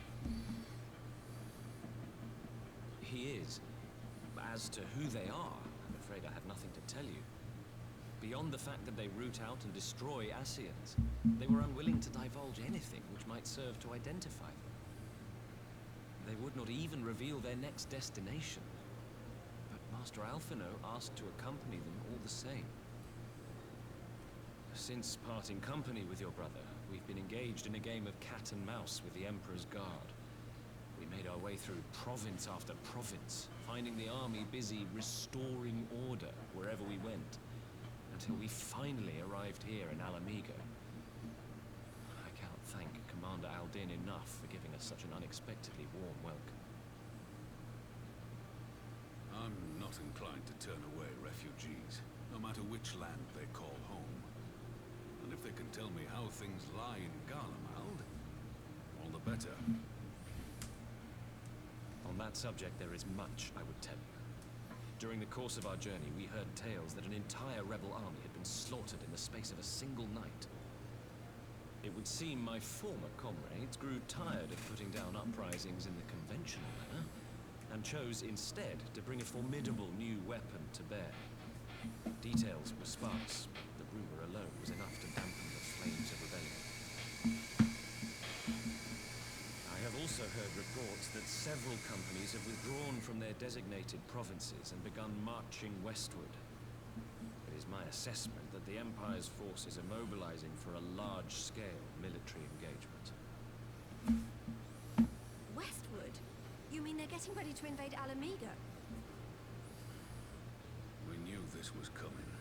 He is. As to who they are, I'm afraid I have nothing to tell you. Beyond the fact that they root out and destroy Assyrians, they were unwilling to divulge anything which might serve to identify them. They would not even reveal their next destination. But Master Alphino asked to accompany them all the same. Since parting company with your brother, we've been engaged in a game of cat and mouse with the Emperor's guard. We made our way through province after province, finding the army busy restoring order wherever we went, until we finally arrived here in Alamigo. I cannot thank Commander Aldin enough for giving us such an unexpectedly warm welcome. I'm not inclined to turn away refugees, no matter which land they call home. And if they can tell me how things lie in Garlemald, all the better. On that subject, there is much I would tell you. During the course of our journey, we heard tales that an entire rebel army had been slaughtered in the space of a single night. It would seem my former comrades grew tired of putting down uprisings in the conventional manner, and chose instead to bring a formidable new weapon to bear. Details were sparse, but the rumor alone was enough to dampen the flames of rebellion. I have also heard reports that several companies have withdrawn from their designated provinces and begun marching westward. It is my assessment that the Empire's forces are mobilizing for a large-scale military engagement. Westward? You mean they're getting ready to invade Alamigo? We knew this was coming,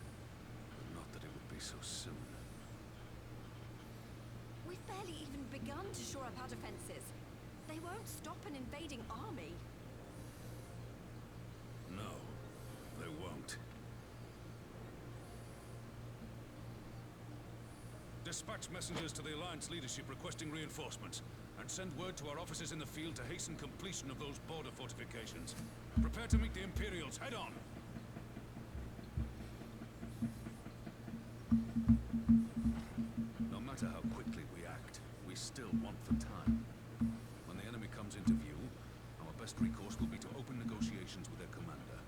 but not that it would be so soon. We've barely even begun to shore up our defenses. They won't stop an invading army. No, they won't. Dispatch messengers to the Alliance leadership requesting reinforcements, and send word to our officers in the field to hasten completion of those border fortifications. Prepare to meet the Imperials head on! No matter how quickly we act, we we still want for time. When the enemy comes into view, our best recourse will be to open negotiations with their commander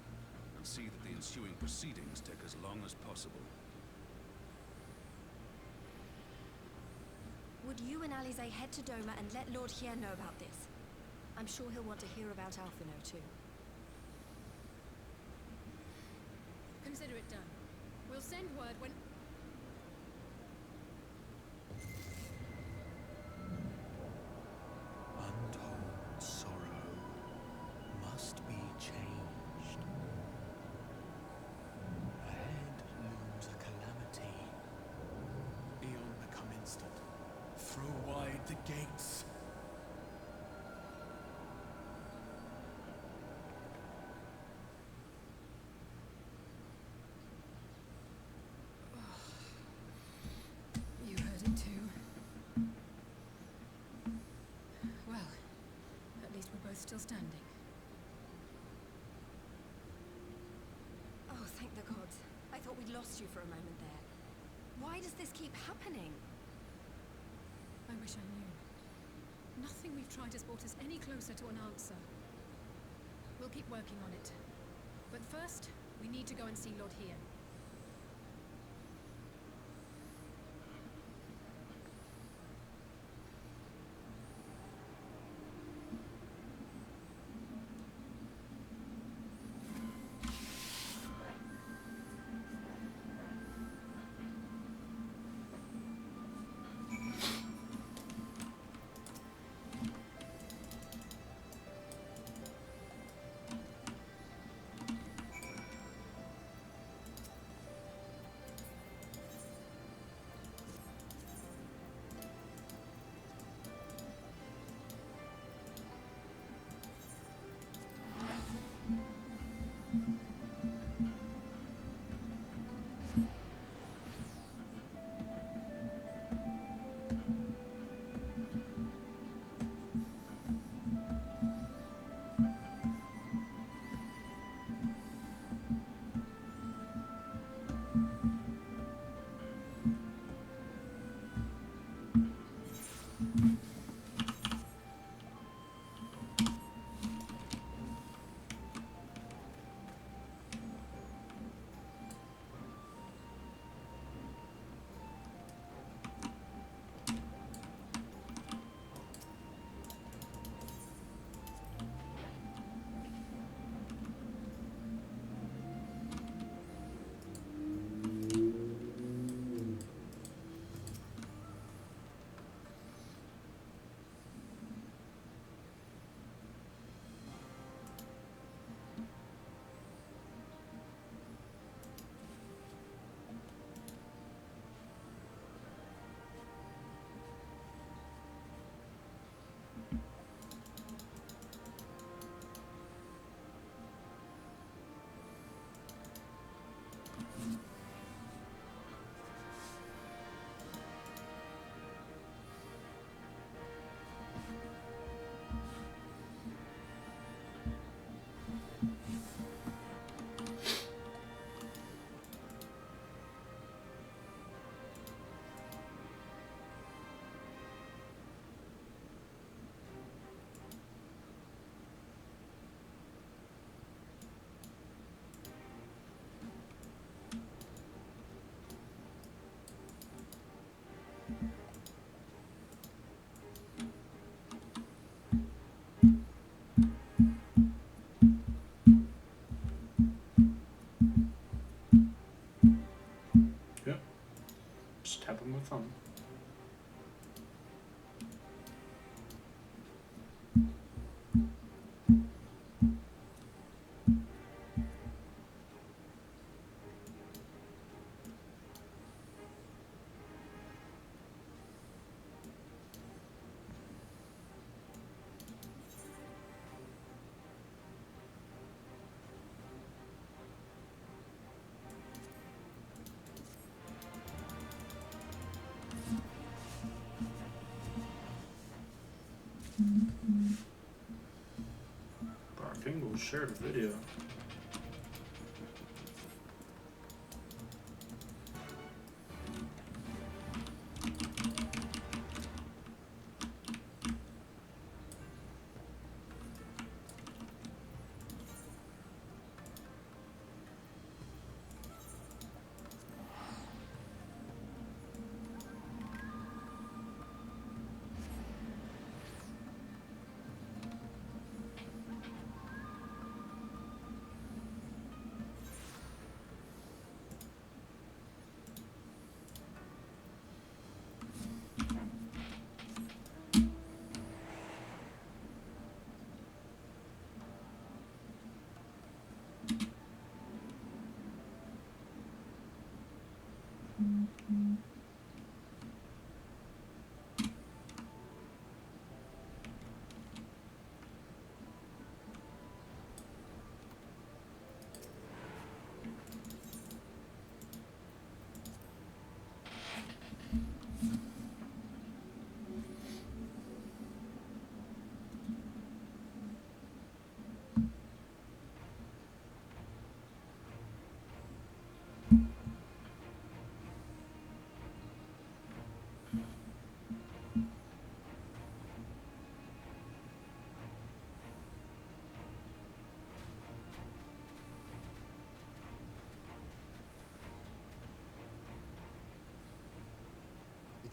and see that the ensuing proceedings take as long as possible. Would you and Alize head to Doma and let Lord Hien know about this? I'm sure he'll want to hear about Alphino too. Consider it done. We'll send word when... Untold sorrow must be changed. Ahead looms a calamity. Eon become instant. Throw wide the gates. You heard it too. Well, at least we're both still standing. Oh, thank the gods. I thought we'd lost you for a moment there. Why does this keep happening? I wish I knew. Nothing we've tried has brought us any closer to an answer. We'll keep working on it. But first, we need to go and see Lord Hien. Yep. Just tap him with thumb. Barfingal shared a video.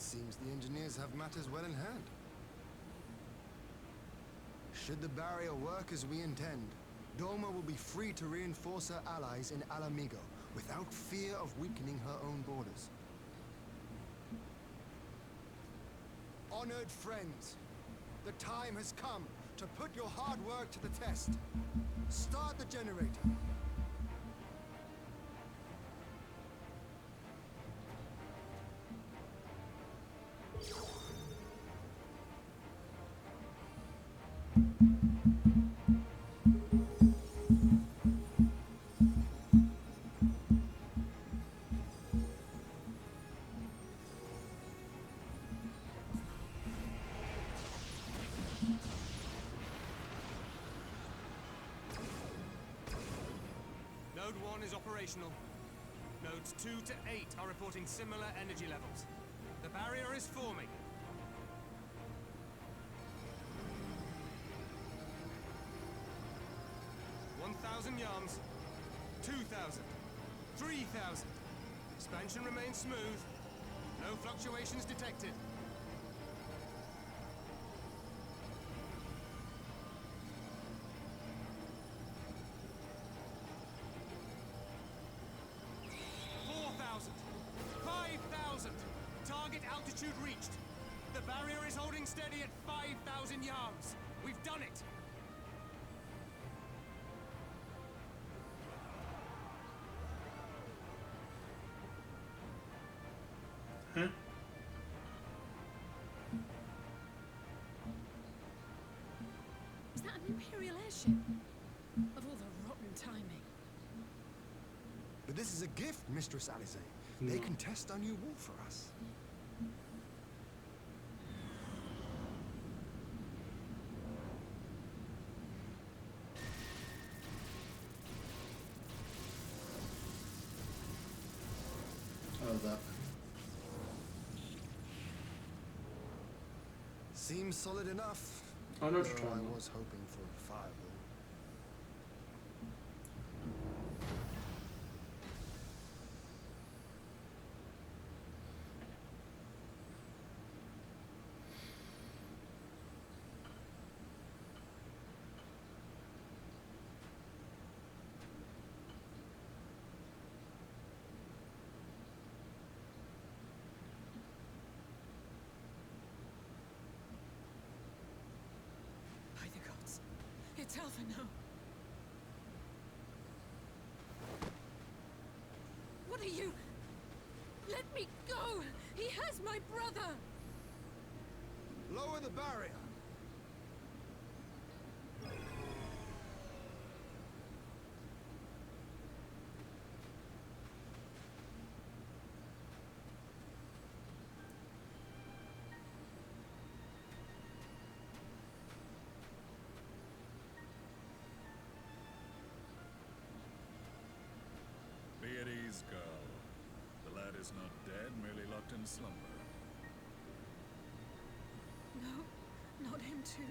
Seems the engineers have matters well in hand. Should the barrier work as we intend, Doma will be free to reinforce her allies in Alamigo without fear of weakening her own borders. Honored friends, the time has come to put your hard work to the test. Start the generator. Node 1 is operational. Nodes 2 to 8 are reporting similar energy levels. The barrier is forming. Yards, 2,000, 3,000. Expansion remains smooth. No fluctuations detected. Target altitude reached. The barrier is holding steady at 5,000 yards. We've done it. Huh? Is that an Imperial airship? Of all the rotten timing. But this is a gift, Mistress Alize. They can test our new wall for us. Oh, that. Seems solid enough. I know what though you're talking I about. was hoping for a fireball. By the gods. It's Alphino. What are you? Let me go! He has my brother! Lower the barrier! Be at ease, girl. The lad is not dead, merely locked in slumber. No, not him too.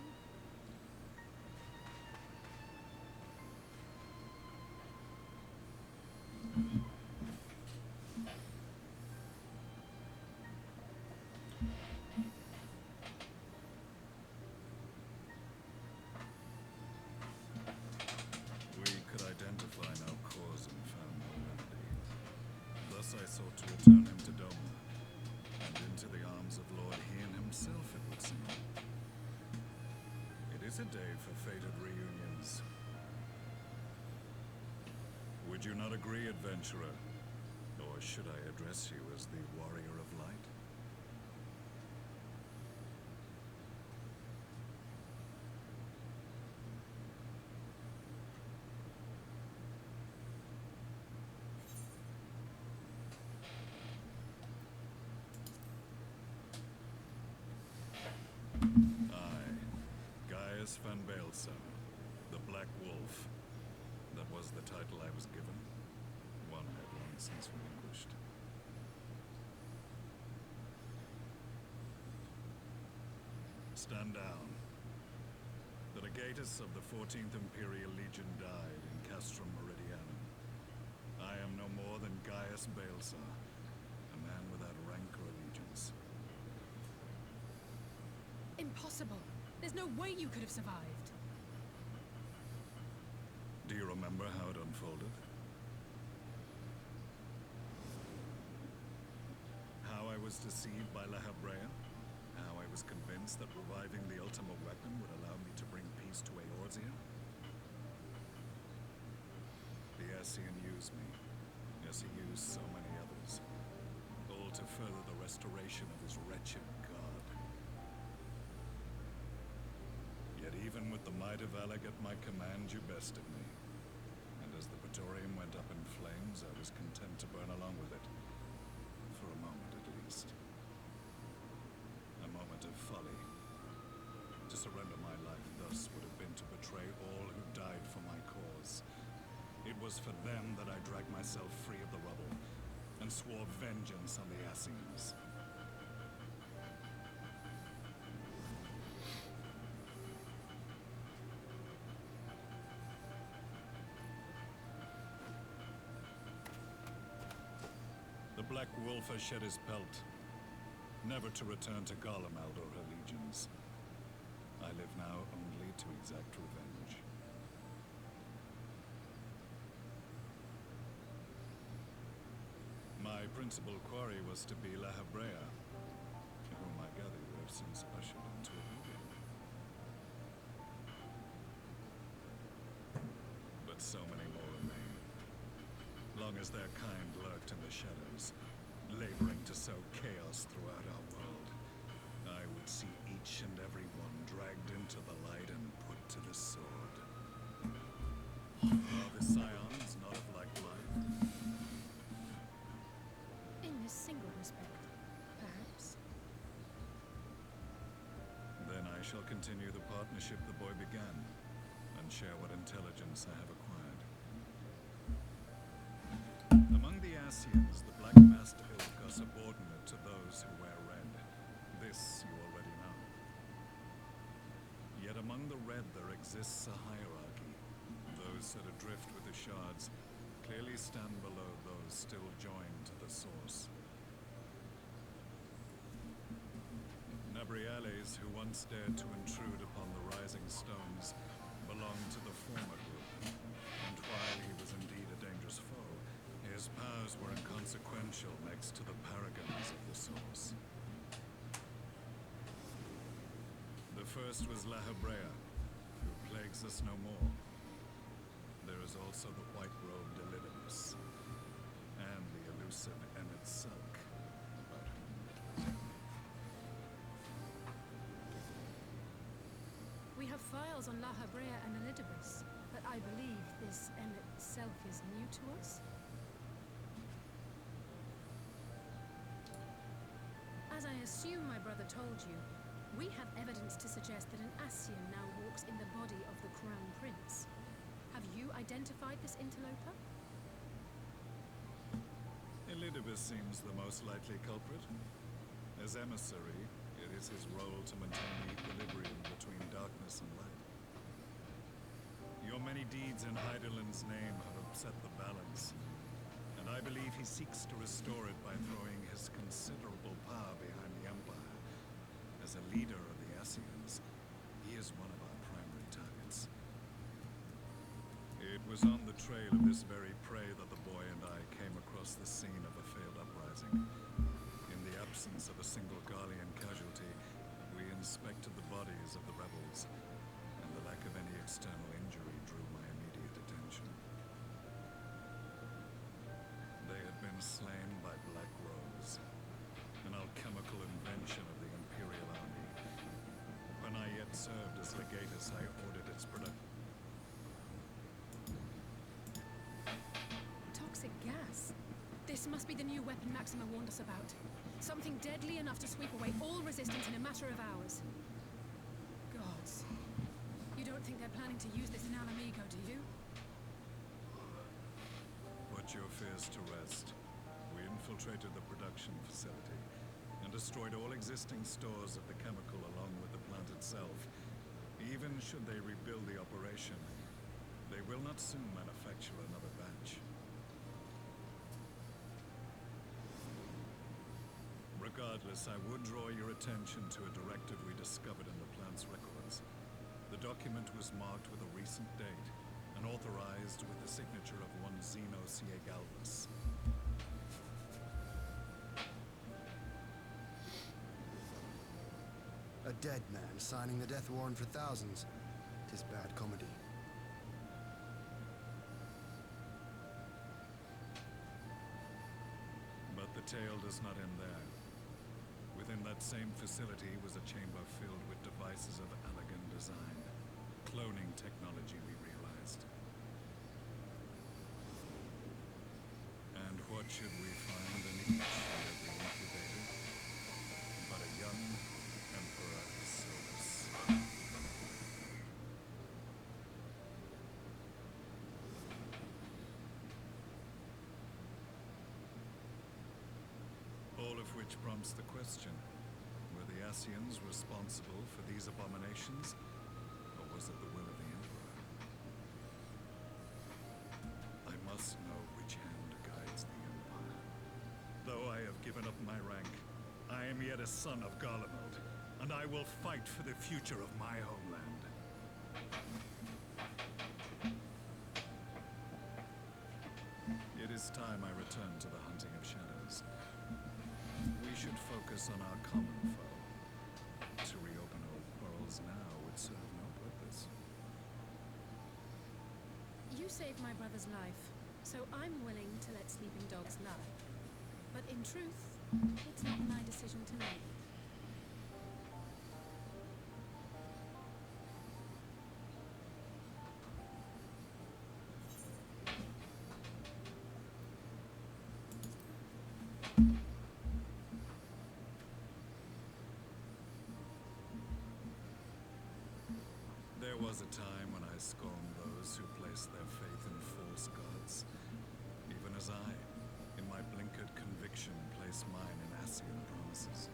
We could identify no cause and found no remedy. Thus I sought to return him to Doma, and into the arms of Lord Hien himself, it would seem. It is a day for fated reunions. Would you not agree, adventurer? Or should I address you as the Warrior of Light? Gaius van Baelsa, the Black Wolf. That was the title I was given. One I had long since relinquished. Stand down. The legatus of the 14th Imperial Legion died in Castrum Meridianum. I am no more than Gaius Baelsa, a man without rank or allegiance. impossible. There's no way you could have survived. Do you remember how it unfolded? How I was deceived by La Habrea? How I was convinced that reviving the ultimate weapon would allow me to bring peace to Eorzea? The Ascian used me, as he used so many others, all to further the restoration of his wretched god. Yet even with the might of Alec at my command, you bested me. And as the Praetorium went up in flames, I was content to burn along with it. For a moment at least. A moment of folly. To surrender my life thus would have been to betray all who died for my cause. It was for them that I dragged myself free of the rubble, and swore vengeance on the Ascians. The Black Wolf has shed his pelt, never to return to Garlemald or her legions. I live now only to exact revenge. My principal quarry was to be La Habrea, whom I gather you have since ushered into oblivion. But so many more remain. Long as their kind lurked in the shadows, laboring to sow chaos throughout our world, I would see each and every one dragged into the light and put to the sword. Are the scions not of like mind? In this single respect, perhaps. Then I shall continue the partnership the boy began, and share what intelligence I have acquired. Among the Ascians, the Black Master Ilk are subordinate to those who wear red. This you already know. Yet among the red there exists a hierarchy. Those that adrift with the shards clearly stand below those still joined to the source. Nabriales, who once dared to intrude upon the Rising Stones, belonged to the former group, and while he was indeed a dangerous foe, his powers were inconsequential next to the paragons of the source. The first was La Habrea, who plagues us no more. There is also the white-robed Elidibus, and the elusive Emmet Sulk, about whom little is known. We have files on La Habrea and Elidibus, but I believe this Emmet Selk is new to us? As I assume my brother told you, we have evidence to suggest that an Ascian now walks in the body of the Crown Prince. Have you identified this interloper? Elidibus seems the most likely culprit. As emissary, it is his role to maintain the equilibrium between darkness and light. Your many deeds in Hydaelyn's name have upset the balance, and I believe he seeks to restore it by throwing his considerable power behind the Empire. As a leader of the Ascians, he is one of our primary targets. It was on the trail of this very prey that the boy and I came across the scene of a failed uprising. In the absence of a single Garlean casualty, we inspected the bodies of the rebels, and the lack of any external injury drew my immediate attention. They had been slain by Black Rose, an alchemical invention of the Imperial Army. When I yet served as legatus, I ordered its production. Toxic gas? This must be the new weapon Maxima warned us about. Something deadly enough to sweep away all resistance in a matter of hours. Gods. You don't think they're planning to use this in Alamigo, do you? Put your fears to rest. We infiltrated the production facility and destroyed all existing stores of the chemical along with the plant itself. Even should they rebuild the operation, they will not soon manufacture another batch. Regardless, I would draw your attention to a directive we discovered in the plant's records. The document was marked with a recent date and authorized with the signature of one Zeno Siegalvus. A dead man signing the death warrant for thousands. 'Tis bad comedy. But the tale does not end there. Within that same facility was a chamber filled with devices of elegant design. Cloning technology, we realized. And what should we find in each and every incubator? But a young Emperor Silvus. All of which prompts the question, were the Ascians responsible for these abominations, or was it the will of the Emperor? I must know which hand guides the Empire. Though I have given up my rank, I am yet a son of Garlemald, and I will fight for the future of my homeland. It is time I return to the hunting of shadows. We should focus on our common foe. To reopen old quarrels now would serve no purpose. You saved my brother's life, so I'm willing to let sleeping dogs lie. But in truth, it's not my decision to make. There was a time when I scorned those who placed their faith in false gods, even as I, in my blinkered conviction, place mine in Ascian promises.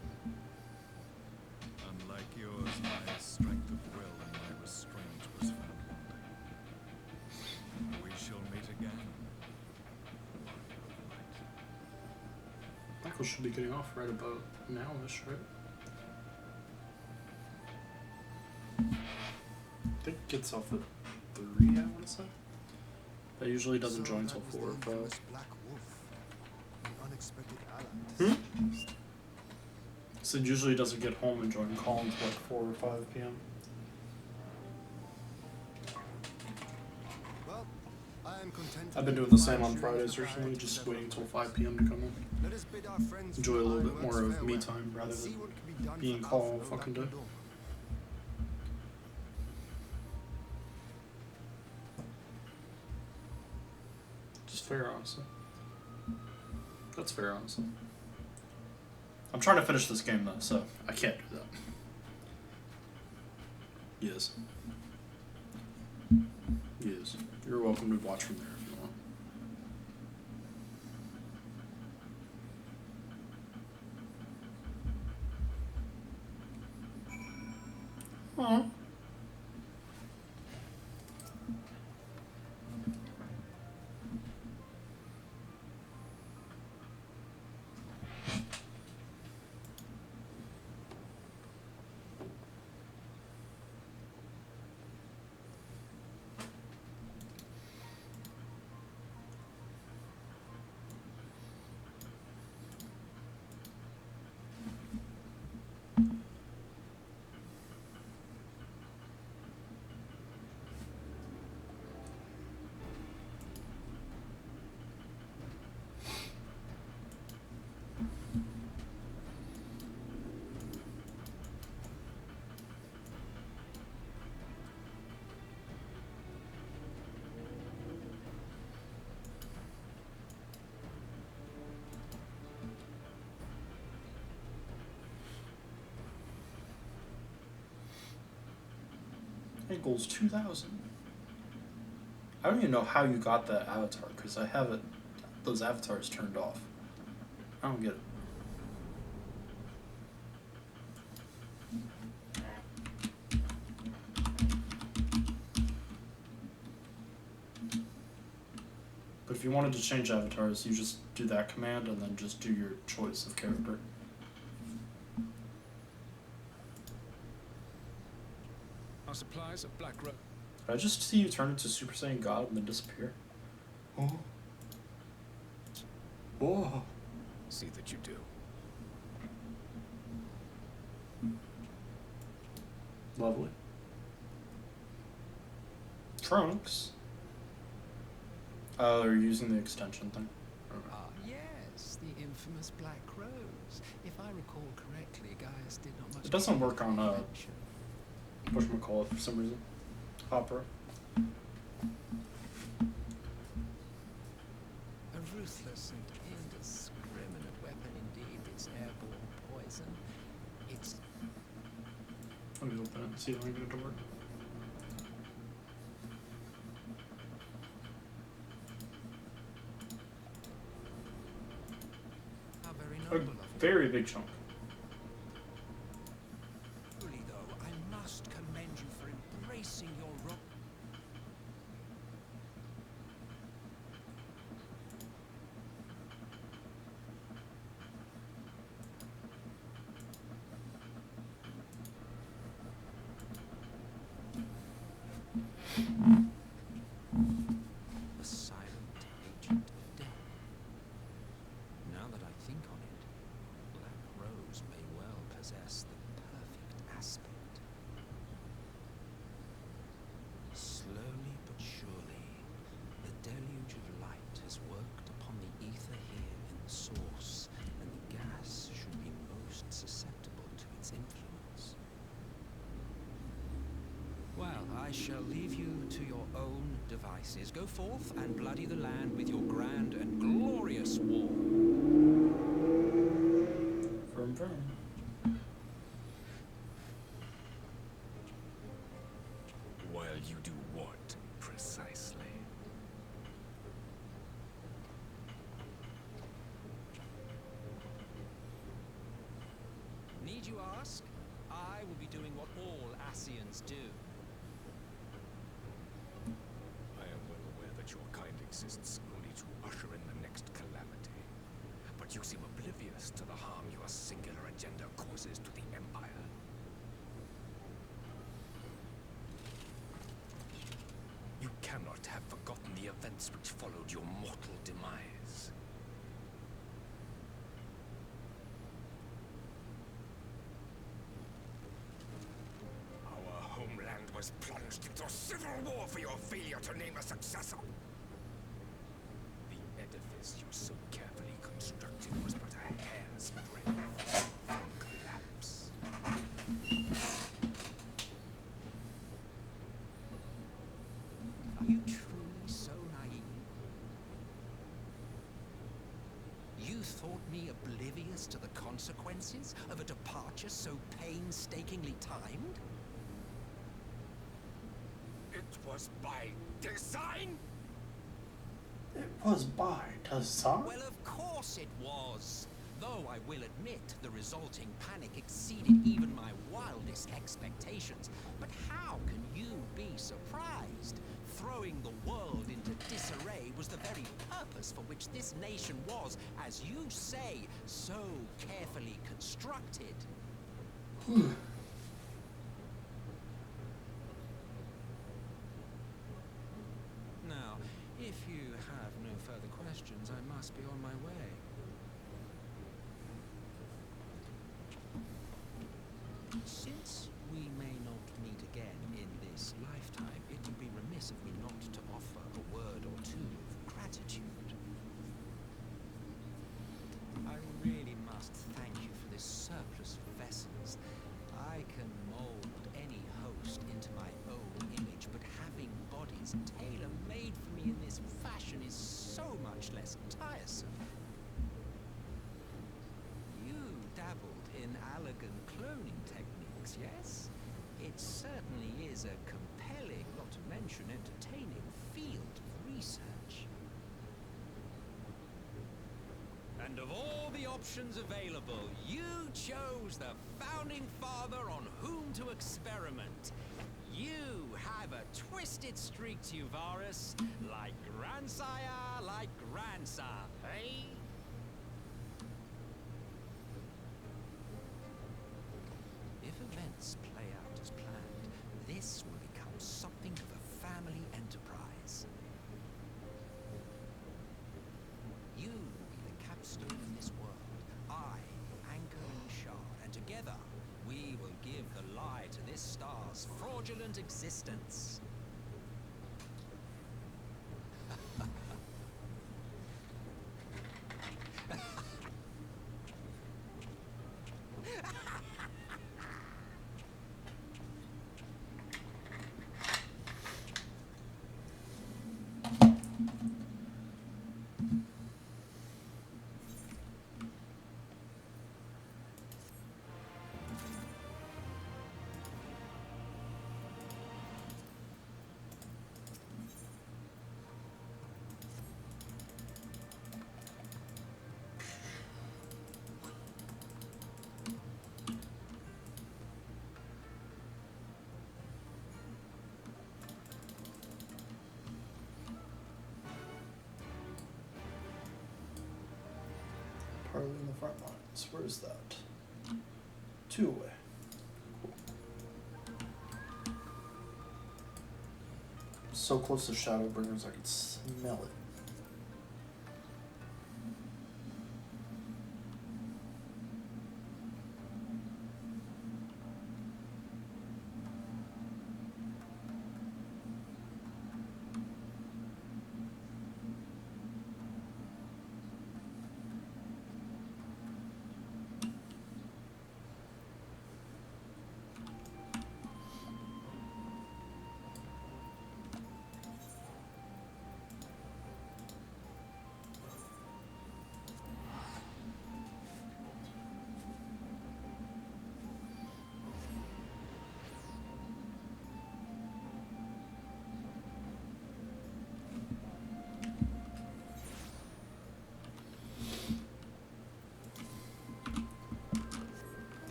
Unlike yours, my strength of will and my restraint was found wanting. We shall meet again. Warrior of light. Michael should be getting off right about now-ish, right? I think it gets off at 3, I want to say. That usually doesn't join until 4 or 5. Black Wolf, an unexpected ally. So it usually doesn't get home and join call until like 4 or 5 p.m. Well, I am content. I've been doing the same on Fridays recently, just waiting until 5 p.m. to come in. Let us bid our friends Enjoy a little bit more of me time rather than being call all fucking day. Just fair, honestly. That's fair, honestly. I'm trying to finish this game though, so I can't do that. Yes. Yes. You're welcome to watch from there if you want. Aww. Equals 2,000. I don't even know how you got that avatar because I have it, those avatars turned off. I don't get it. But if you wanted to change avatars, you just do that command and then just do your choice of character. skies of Black Rose. Did I just see you turn into Super Saiyan God and then disappear? Oh. Oh. See that you do. Lovely. Trunks. Oh, they're using the extension thing. Ah, yes, the infamous Black Rose. If I recall correctly, Gaius did not much. It doesn't work on whatchamacallit for some reason. Opera. A ruthless and indiscriminate weapon indeed, this airborne poison. It's... Let me open it and see if I can get it to work. How very A noble of you. very big chunk. Truly, though, I must commend you for embracing your role. The silent agent of death. Now that I think on it, Black Rose may well possess the perfect aspect. Slowly but surely, the deluge of light has worked upon the ether here in the source, and the gas should be most susceptible to its influence. Well, I shall leave you to your own devices. Go forth and bloody the land with your grand and glorious war. Vroom, vroom. While you do what, precisely? Need you ask? I will be doing what all Asians do. I am well aware that your kind exists only to usher in the next calamity. But you seem oblivious to the harm your singular agenda causes to the Empire. You cannot have forgotten the events which followed your mortal demise. Our homeland was plunged into civil war for your failure to name a successor. The edifice you so carefully constructed was but a hair's breadth from collapse. Are you truly so naive? You thought me oblivious to the consequences of a departure so painstakingly timed? It was by design? It was by design. Well, of course it was. Though I will admit the resulting panic exceeded even my wildest expectations. But how can you be surprised? Throwing the world into disarray was the very purpose for which this nation was, as you say, so carefully constructed. Now, if you have no further questions, I must be on my way. Since we may not meet again in this lifetime, it would be remiss of me not to offer a word or two of gratitude. I really must thank you for this surplus of vessels. I can mold any host into my own image, but having bodies tailor-made for me in this fashion is so much less tiresome. You dabbled in elegant cloning techniques, yes? It certainly is a compelling, not to mention entertaining, field of research. And of all the options available, you chose the founding father on whom to experiment. You have a twisted streak to you, Varus. Like grandsire, like grandsire, eh? If events play out as planned, this will become something of a family enterprise. You will be the capstone of this world, I, anchor and shard, and together we will give the lie to this star's fraudulent existence. Partly in the front lines. Where's that? 2 away. Cool. So close to Shadowbringers, I could smell it.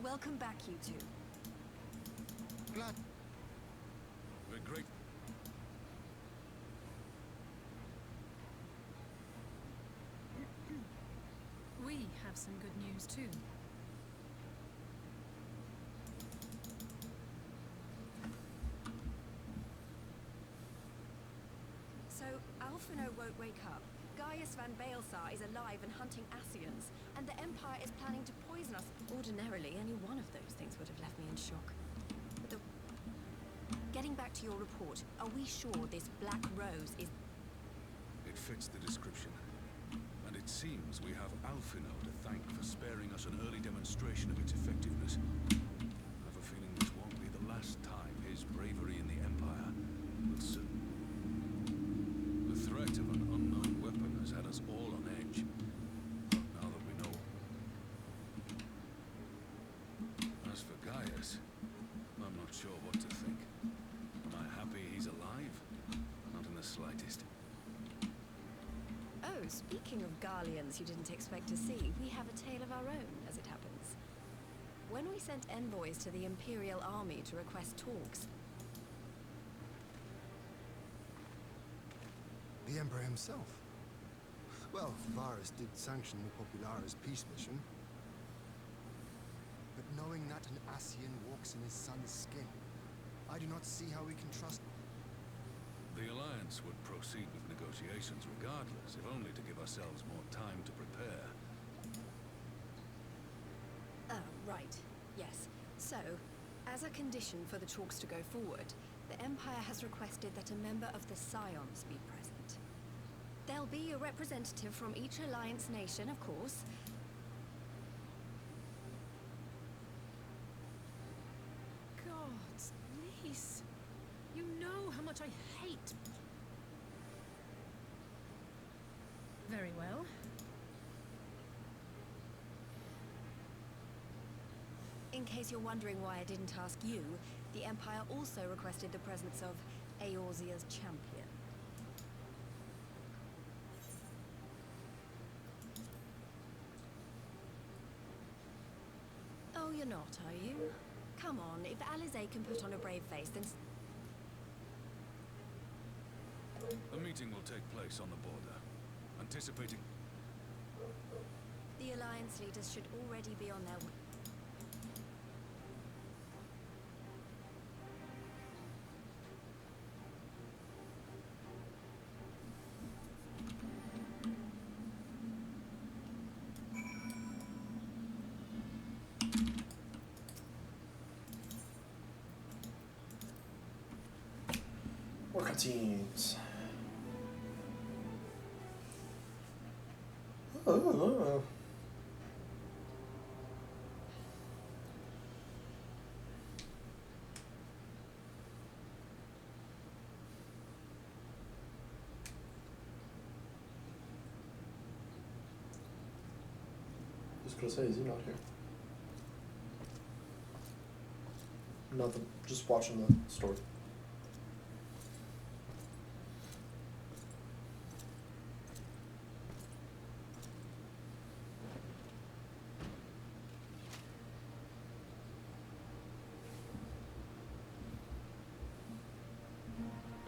Welcome back, you two. Glad. We're great. We have some good news too. So, Alphino won't wake up. Gaius van Baelsar is alive and hunting Ascians, and the Empire is planning to poison us. Ordinarily, any one of those things would have left me in shock. But getting back to your report, are we sure this Black Rose is... It fits the description. And it seems we have Alphino to thank for sparing us an early demonstration of its effectiveness. I have a feeling this won't be the last time his bravery in the Empire will soon. The threat of an unknown weapon has had us all on edge. But now that we know... As for Gaius, I'm not sure what to think. Am I happy he's alive? Not in the slightest. Oh, speaking of Garleans you didn't expect to see, we have a tale of our own, as it happens. When we sent envoys to the Imperial Army to request talks... The Emperor himself. Well, Varus did sanction the Popularis peace mission. But knowing that an Ascian walks in his son's skin, I do not see how we can trust... The Alliance would proceed with negotiations regardless, if only to give ourselves more time to prepare. Right. Yes. So, as a condition for the talks to go forward, the Empire has requested that a member of the Scions be present. They'll There'll be a representative from each Alliance nation, of course. Gods, Lise. You know how much I hate... Very well. In case you're wondering why I didn't ask you, the Empire also requested the presence of Eorzea's champion. Oh, you're not, are you? Come on, if Alizé can put on a brave face, then... A meeting will take place on the border. Anticipating... The Alliance leaders should already be on their way. More cutscenes. Oh. Just gonna say, is he not here? Nothing. Just watching the story.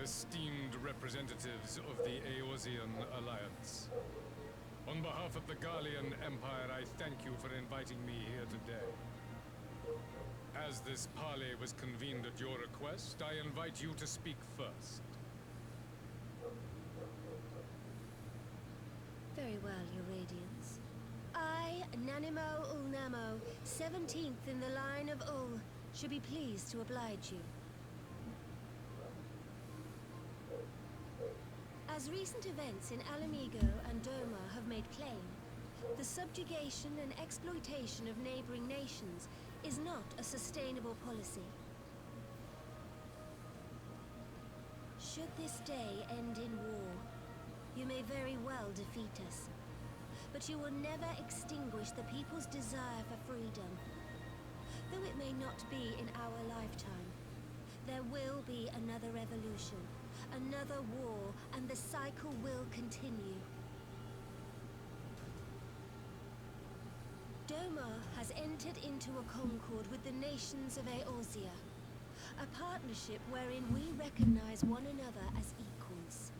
Esteemed representatives of the Eorzean Alliance. On behalf of the Garlean Empire, I thank you for inviting me here today. As this parley was convened at your request, I invite you to speak first. Very well, Your Radiance. I, Nanimo Ulnamo, 17th in the line of Ul, should be pleased to oblige you. As recent events in Alamigo and Doma have made plain, the subjugation and exploitation of neighboring nations is not a sustainable policy. Should this day end in war, you may very well defeat us, but you will never extinguish the people's desire for freedom. Though it may not be in our lifetime, there will be another revolution, another war, and the cycle will continue. Doma has entered into a concord with the nations of Eorzea, a partnership wherein we recognize one another as equals.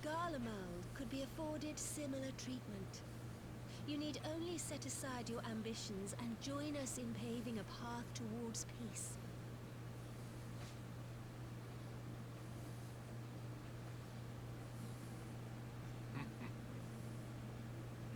Garlemald could be afforded similar treatment. You need only set aside your ambitions and join us in paving a path towards peace.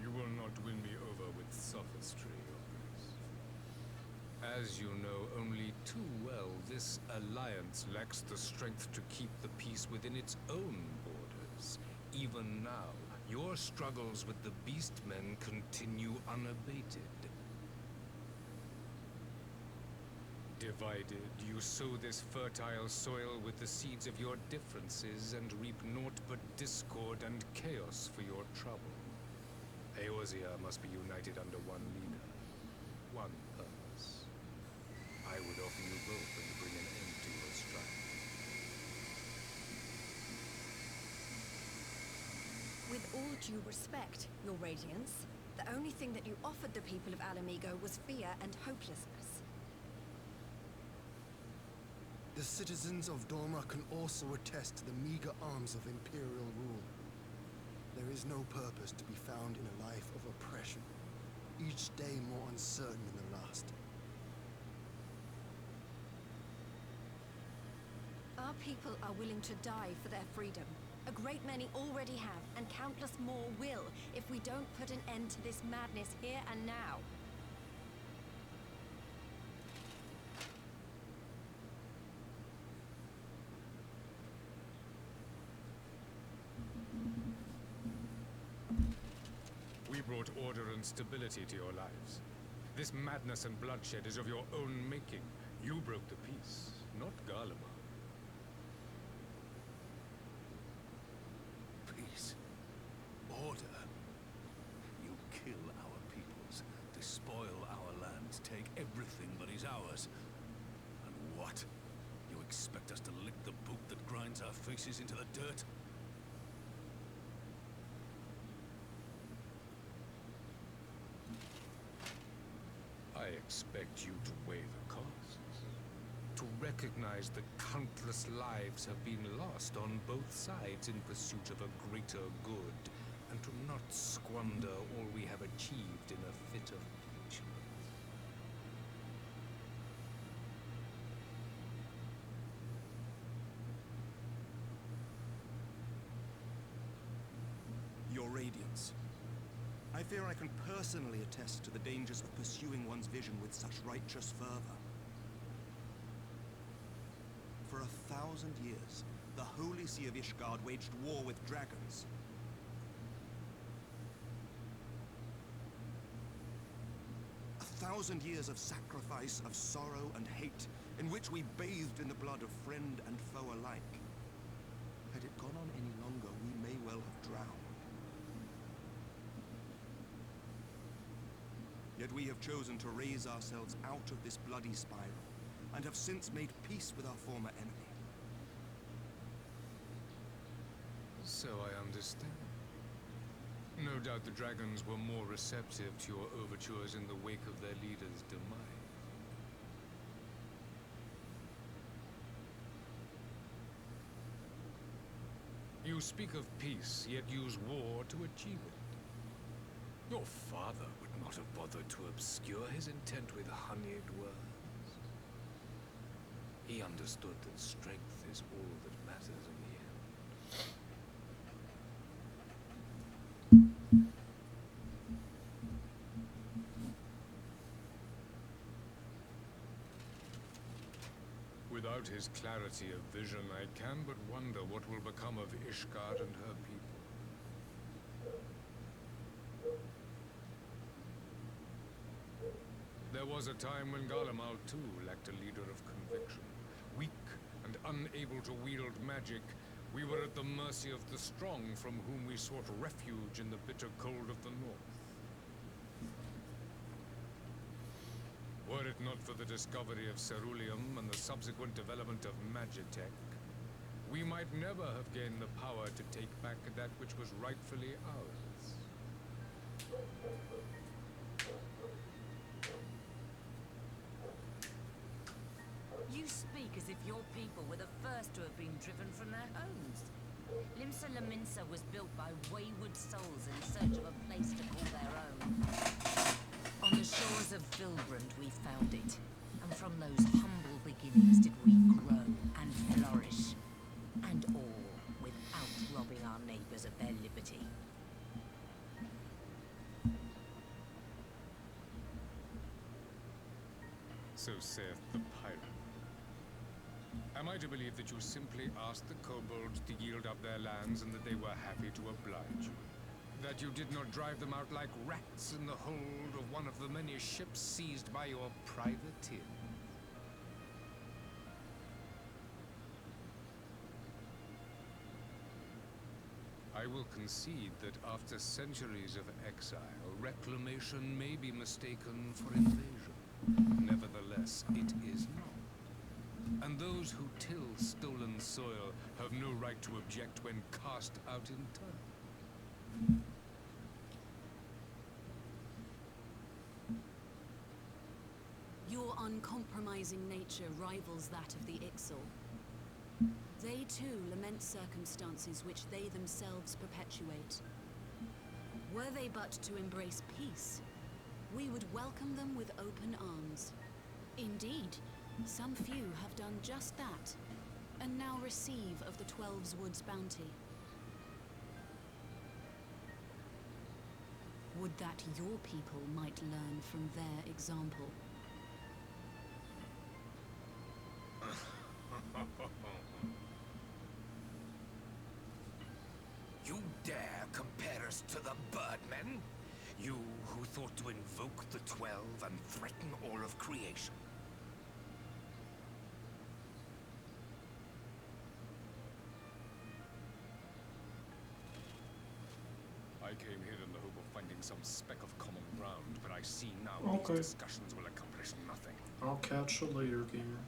You will not win me over with sophistry, Your Grace. As you know only too well, this alliance lacks the strength to keep the peace within its own borders. Even now, your struggles with the Beastmen continue unabated. Divided, you sow this fertile soil with the seeds of your differences and reap naught but discord and chaos for your trouble. Eorzea must be united under one leader, one purpose. I would offer you both when you bring an end to your strife. With all due respect, Your Radiance, the only thing that you offered the people of Alamigo was fear and hopelessness. The citizens of Doma can also attest to the meager arms of Imperial rule. There is no purpose to be found in a life of oppression, each day more uncertain than the last. Our people are willing to die for their freedom. A great many already have, and countless more will, if we don't put an end to this madness here and now. We brought order and stability to your lives. This madness and bloodshed is of your own making. You broke the peace, not Garlemald. Peace. Order. You kill our peoples, despoil our lands, take everything that is ours. And what? You expect us to lick the boot that grinds our faces into the dirt? I expect you to weigh the costs. To recognize that countless lives have been lost on both sides in pursuit of a greater good, and to not squander all we have achieved in a fit of petulance. Your Radiance. I fear I can personally attest to the dangers of pursuing one's vision with such righteous fervor. For 1,000 years, the Holy See of Ishgard waged war with dragons. A 1,000 years of sacrifice, of sorrow and hate, in which we bathed in the blood of friend and foe alike. Had it gone on any longer, we may well have drowned. Yet we have chosen to raise ourselves out of this bloody spiral, and have since made peace with our former enemy. So I understand. No doubt the dragons were more receptive to your overtures in the wake of their leader's demise. You speak of peace, yet use war to achieve it. Your father would not have bothered to obscure his intent with honeyed words. He understood that strength is all that matters in the end. Without his clarity of vision, I can but wonder what will become of Ishgard and her people. There was a time when Garlemald too lacked a leader of conviction. Weak and unable to wield magic, we were at the mercy of the strong, from whom we sought refuge in the bitter cold of the north. Were it not for the discovery of ceruleum and the subsequent development of magitech, we might never have gained the power to take back that which was rightfully ours. You speak as if your people were the first to have been driven from their homes. Limsa Lominsa was built by wayward souls in search of a place to call their own. On the shores of Vilbrand we found it, and from those humble beginnings did we grow and flourish, and all without robbing our neighbors of their liberty. So saith the pirate. Am I to believe that you simply asked the kobolds to yield up their lands and that they were happy to oblige you? That you did not drive them out like rats in the hold of one of the many ships seized by your privateer? I will concede that after centuries of exile, reclamation may be mistaken for invasion. Nevertheless, it is not. And those who till stolen soil have no right to object when cast out in turn. Your uncompromising nature rivals that of the Ixal. They too lament circumstances which they themselves perpetuate. Were they but to embrace peace, we would welcome them with open arms. Indeed, some few have done just that, and now receive of the Twelve's Wood's bounty. Would that your people might learn from their example. You dare compare us to the Birdmen? who thought to invoke the 12 and threaten all of creation. I came here in the hope of finding some speck of common ground, but I see now Okay. these discussions will accomplish nothing. I'll catch you later, gamer.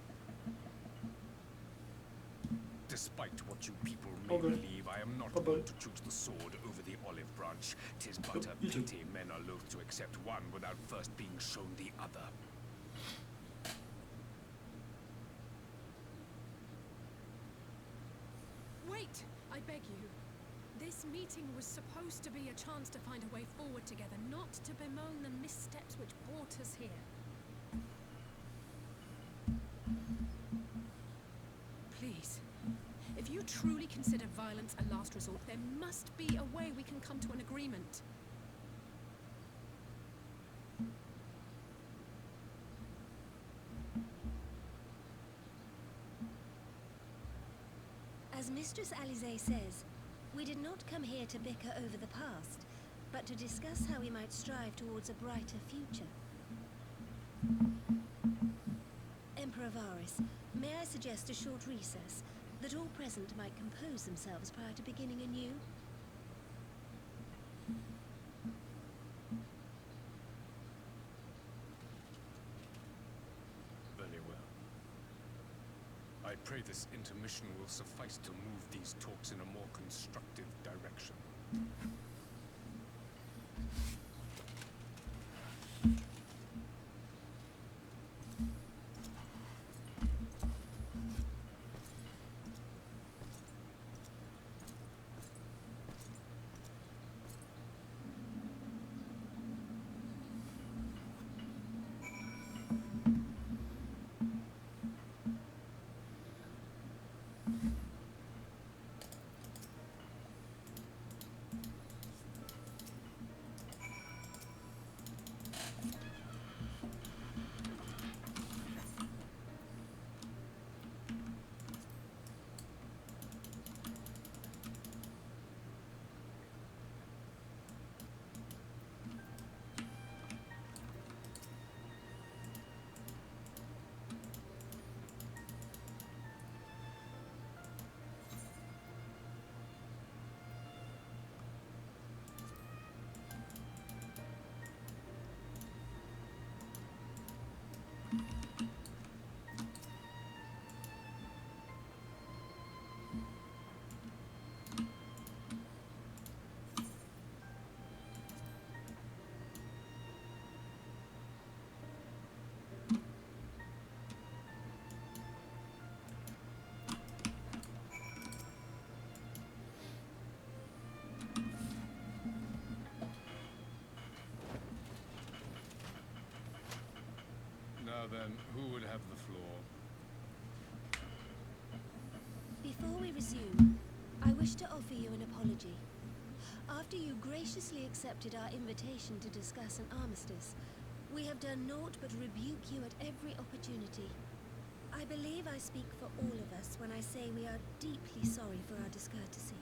Despite what you people may Okay. believe, I am not Bye-bye. going to choose the sword over the olive branch. 'Tis but a you too. pity men are loath to accept one without first being shown the other. Wait! I beg you. This meeting was supposed to be a chance to find a way forward together, not to bemoan the missteps which brought us here. Please. If you truly consider violence a last resort, there must be a way we can come to an agreement. As Mistress Alize says, we did not come here to bicker over the past, but to discuss how we might strive towards a brighter future. Emperor Varys, may I suggest a short recess, that all present might compose themselves prior to beginning anew? Very well. I pray this intermission will suffice to move these talks in a more constructive direction. Now then, who would have the floor? Before we resume, I wish to offer you an apology. After you graciously accepted our invitation to discuss an armistice, we have done naught but rebuke you at every opportunity. I believe I speak for all of us when I say we are deeply sorry for our discourtesy.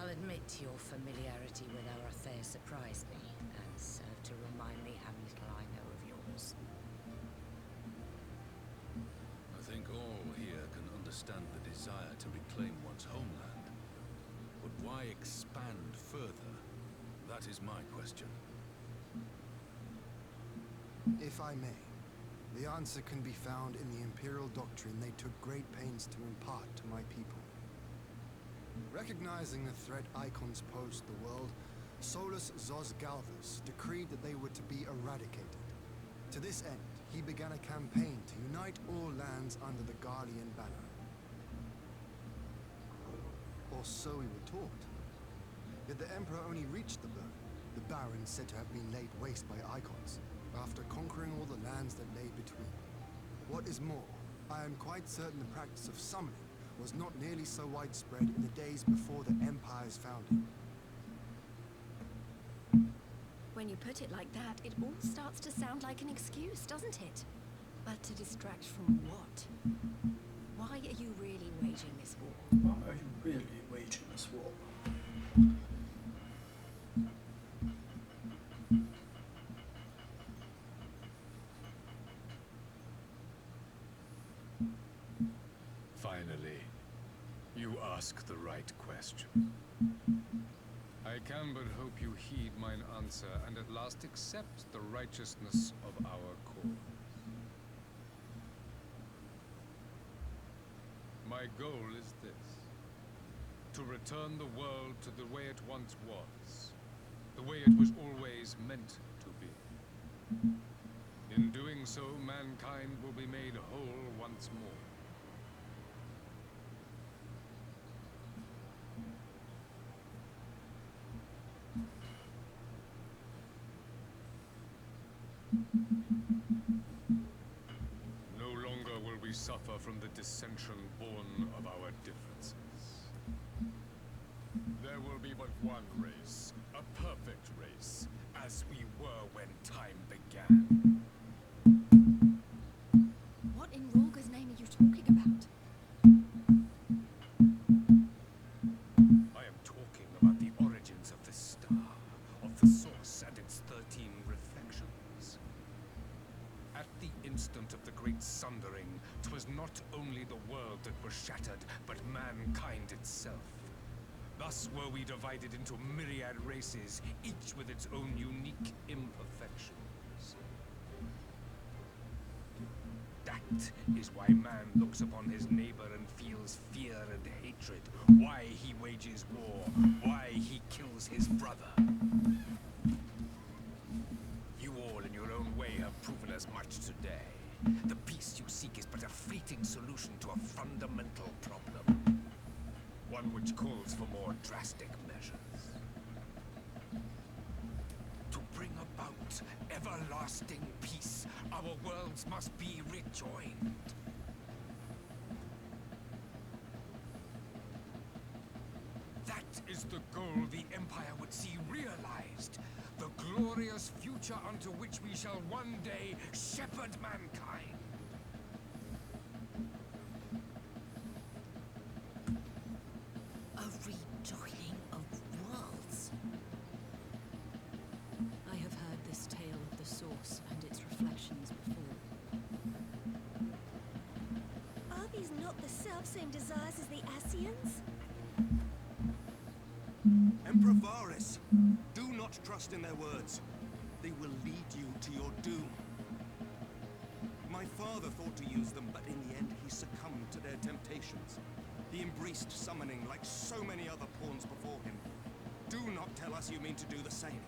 I'll admit your familiarity with our affair surprised me, and served to remind me how little I know of yours. I think all here can understand the desire to reclaim one's homeland. But why expand further? That is my question. If I may, the answer can be found in the Imperial doctrine they took great pains to impart to my people. Recognizing the threat icons posed to the world, Solus Zos Galvus decreed that they were to be eradicated. To this end, he began a campaign to unite all lands under the Garlean banner. Or so we were taught. Yet the Emperor only reached the Barrens said to have been laid waste by icons, after conquering all the lands that lay between. What is more, I am quite certain the practice of summoning was not nearly so widespread in the days before the Empire's founding. When you put it like that, it all starts to sound like an excuse, doesn't it? But to distract from what? Why are you really waging this war? Why are you You ask the right question. I can but hope you heed mine answer, and at last accept the righteousness of our cause. My goal is this: to return the world to the way it once was, the way it was always meant to be. In doing so, mankind will be made whole once more. No longer will we suffer from the dissension born of our differences. There will be but one race, a perfect race, as we were when time began. What in Rorga's name are you talking about? I am talking about the origins of the star, of the source and its 13 reflections. At the instant of the great sundering, 'twas not only the world that was shattered, but mankind itself. Thus were we divided into myriad races, each with its own unique imperfections. That is why man looks upon his neighbor and feels fear and hatred, why he wages war, why he kills his brother. You all in your own way have proven as much today. The peace you seek is but a fleeting solution to a fundamental problem. One which calls for more drastic measures. To bring about everlasting peace, our worlds must be rejoined. That is the goal the Empire would see realized. The glorious future unto which we shall one day shepherd mankind. A rejoining of worlds. I have heard this tale of the source and its reflections before. Are these not the self-same desires as the Ascians? Emperor Varys, do not trust in their words. They will lead you to your doom. My father thought to use them, but in the end he succumbed to their temptations. He embraced summoning like so many other pawns before him. Do not tell us you mean to do the same.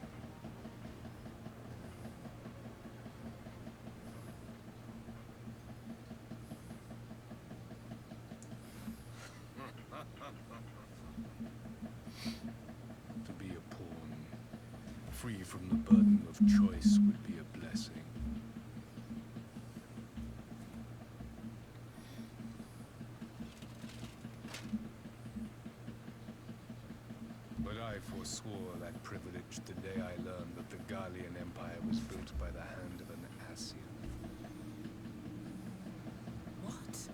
To be a pawn, free from the burden of choice, would be a blessing. But I forswore that privilege the day I learned that the Garlean Empire was built by the hand of an Ascian. What?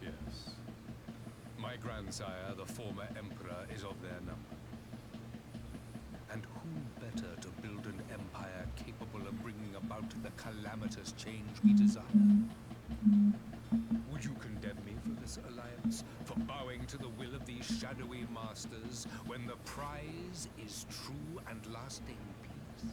Yes. My grandsire, the former emperor, is of their number. And who better to build an empire capable of bringing about the calamitous change we desire? Would you condemn me for this alliance? For bowing to the will of these shadowy masters, when the prize is true and lasting peace?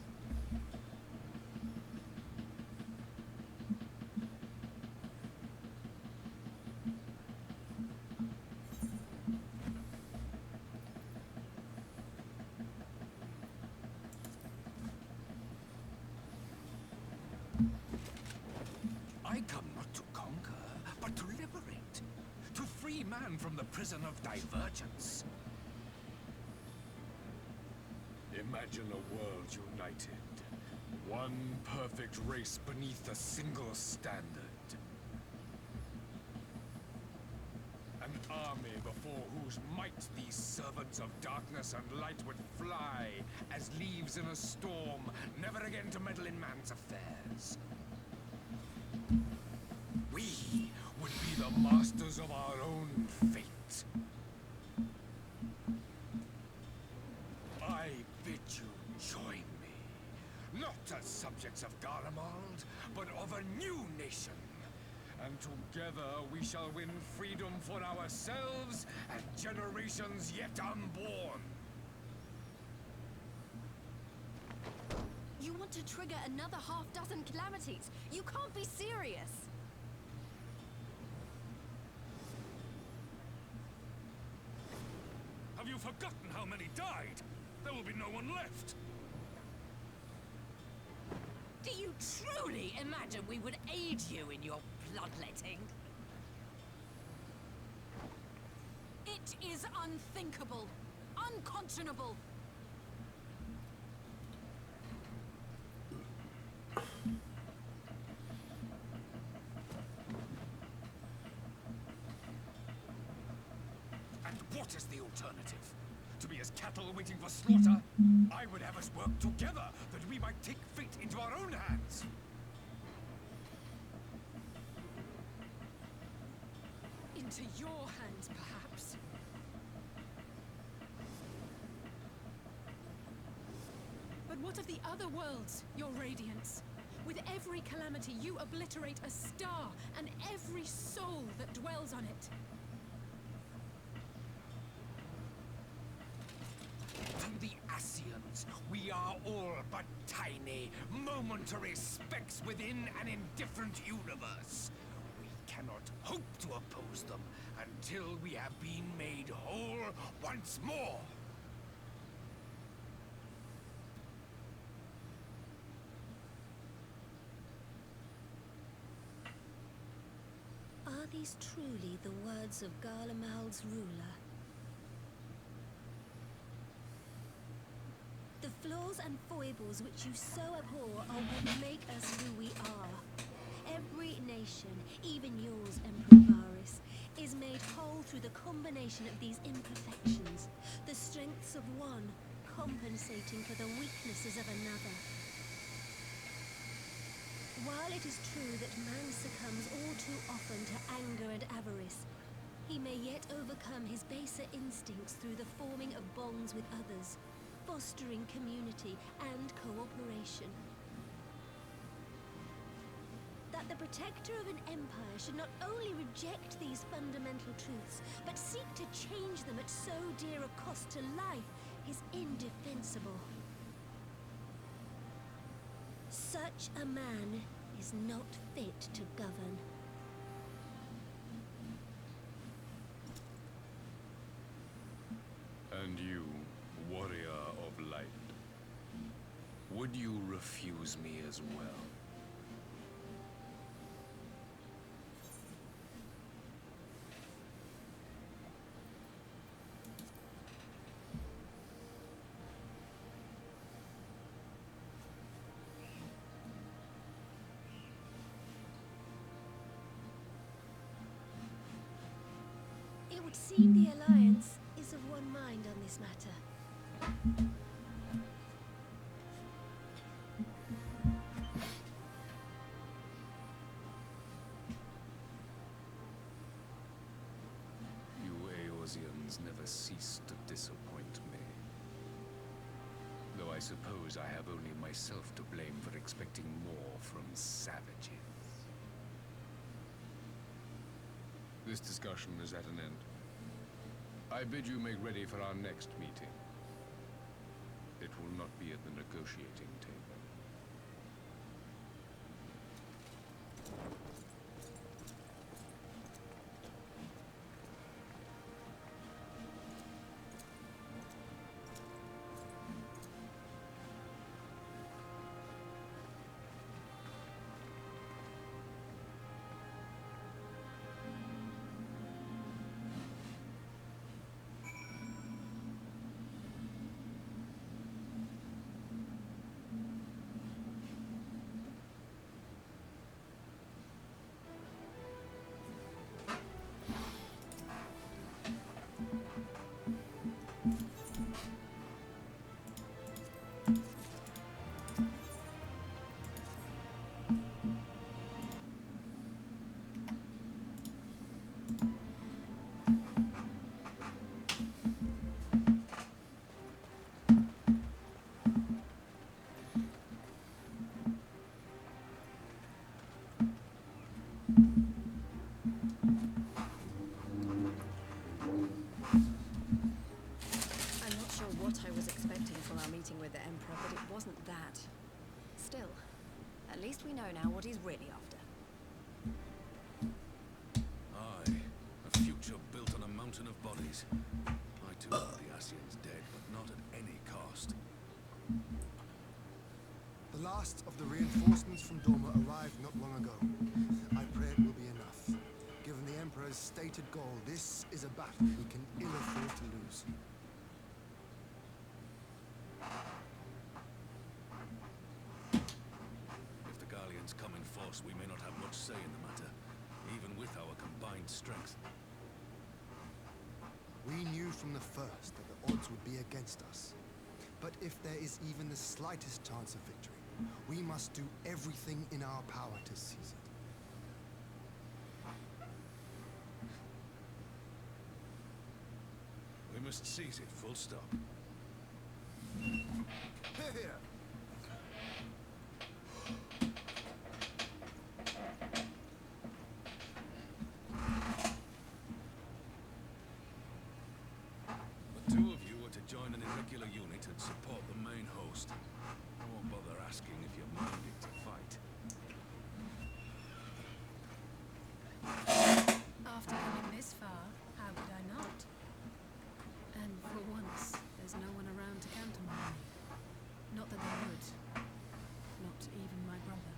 I come not to conquer, but to liberate. To free man from the prison of divergence. Imagine a world united. One perfect race beneath a single standard. An army before whose might these servants of darkness and light would fly as leaves in a storm, never again to meddle in man's affairs. We would be the masters of our own fate. I bid you join me, not as subjects of Garlemald, but of a new nation. And together we shall win freedom for ourselves and generations yet unborn. You want to trigger another half-dozen calamities? You can't be serious! Have you forgotten how many died? There will be no one left. Do you truly imagine we would aid you in your bloodletting? It is unthinkable, unconscionable. And what is the alternative? To be as cattle waiting for slaughter? I would have us work together, that we might take fate into our own hands. Into your hands, perhaps. But what of the other worlds, your radiance? With every calamity, you obliterate a star and every soul that dwells on it. To the Ascians, we are all but tiny, momentary specks within an indifferent universe. We cannot hope to oppose them until we have been made whole once more. Are these truly the words of Garlemald's ruler? The flaws and foibles which you so abhor are what make us who we are. Every nation, even yours, Emperor Varys, is made whole through the combination of these imperfections, the strengths of one compensating for the weaknesses of another. While it is true that man succumbs all too often to anger and avarice, he may yet overcome his baser instincts through the forming of bonds with others, fostering community and cooperation. That the protector of an empire should not only reject these fundamental truths, but seek to change them at so dear a cost to life is indefensible. Such a man is not fit to govern. And you, warrior of light, would you refuse me as well? It would seem the Alliance is of one mind on this matter. You Eorzeans never cease to disappoint me. Though I suppose I have only myself to blame for expecting more from savages. This discussion is at an end. I bid you make ready for our next meeting. It will not be at the negotiating table. I'm not sure what I was expecting from our meeting with the Emperor, but it wasn't that. Still, at least we know now what he's really after. Aye, a future built on a mountain of bodies. I too want the Ascians dead, but not at any cost. The last of the reinforcements from Dorma arrived not long ago. I pray it will be enough. Given the Emperor's stated goal, this is a battle we can ill afford to lose. If the Garleans come in force, we may not have much say in the matter, even with our combined strength. We knew from the first that the odds would be against us. But if there is even the slightest chance of victory, we must do everything in our power to seize it. We must seize it, full stop. Hear, hear. The two of you are to join an irregular unit and support the main host. I won't bother asking if you're minded to fight. After coming this far, how could I not? And for once, there's no one around to count on me. Not that there would. Not even my brother.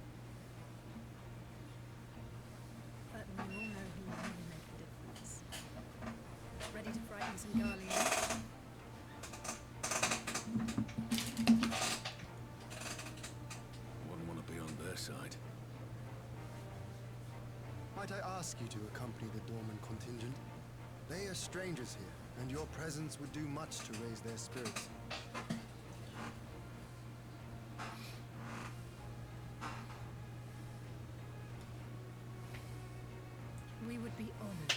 But we all know who really make the difference. Ready to frighten some Garleans? Wouldn't want to be on their side. Might I ask you to accompany the Dorman contingent? They are strangers here, and your presence would do much to raise their spirits. We would be honored.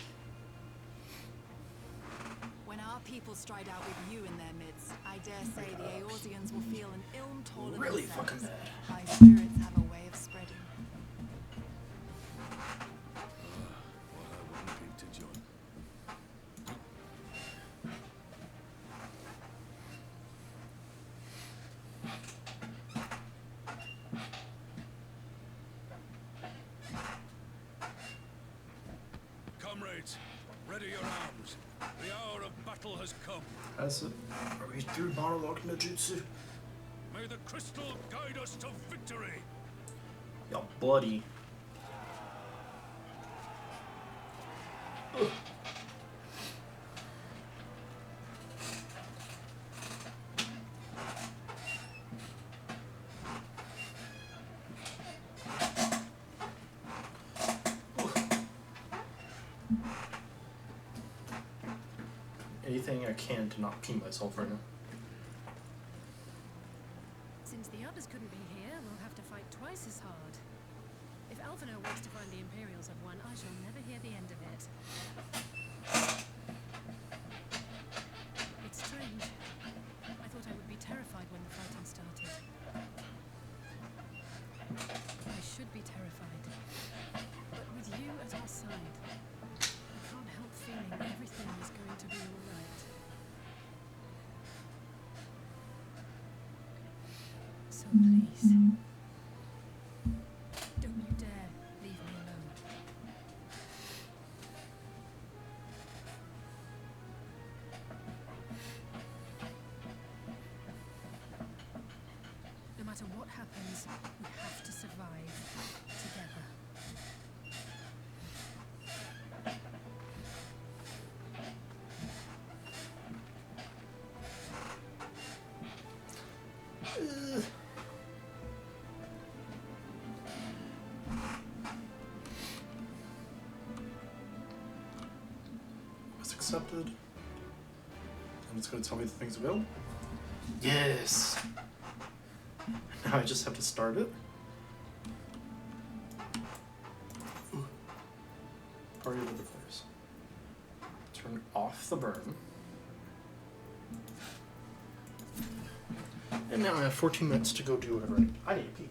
When our people stride out with you in their midst, I dare say the Eorzeans will feel an ilm taller Really themselves. fucking mad. High spirits have a way of spreading. What I wouldn't give to join. Comrades, ready your arms. The hour of battle has come. Has it? Are we through monologue no jutsu? May the crystal guide us to victory. Y'all bloody. Ugh. Anything I can to not pee myself right now. Since the others couldn't be here, we'll have to fight twice as hard. If Alphino waits to find the Imperials have won, I shall never hear the end of it. It's strange. I thought I would be terrified when the fighting started. I should be terrified. But with you at our side, I can't help feeling everything is going to be all right. So please, don't you dare leave me alone. No matter what happens, we have to survive together. It's accepted. And it's going to tell me the things available. Yes! Now I just have to start it. Ooh. Party of the players. Turn off the burn. And now I have 14 minutes to go do whatever I need to pee.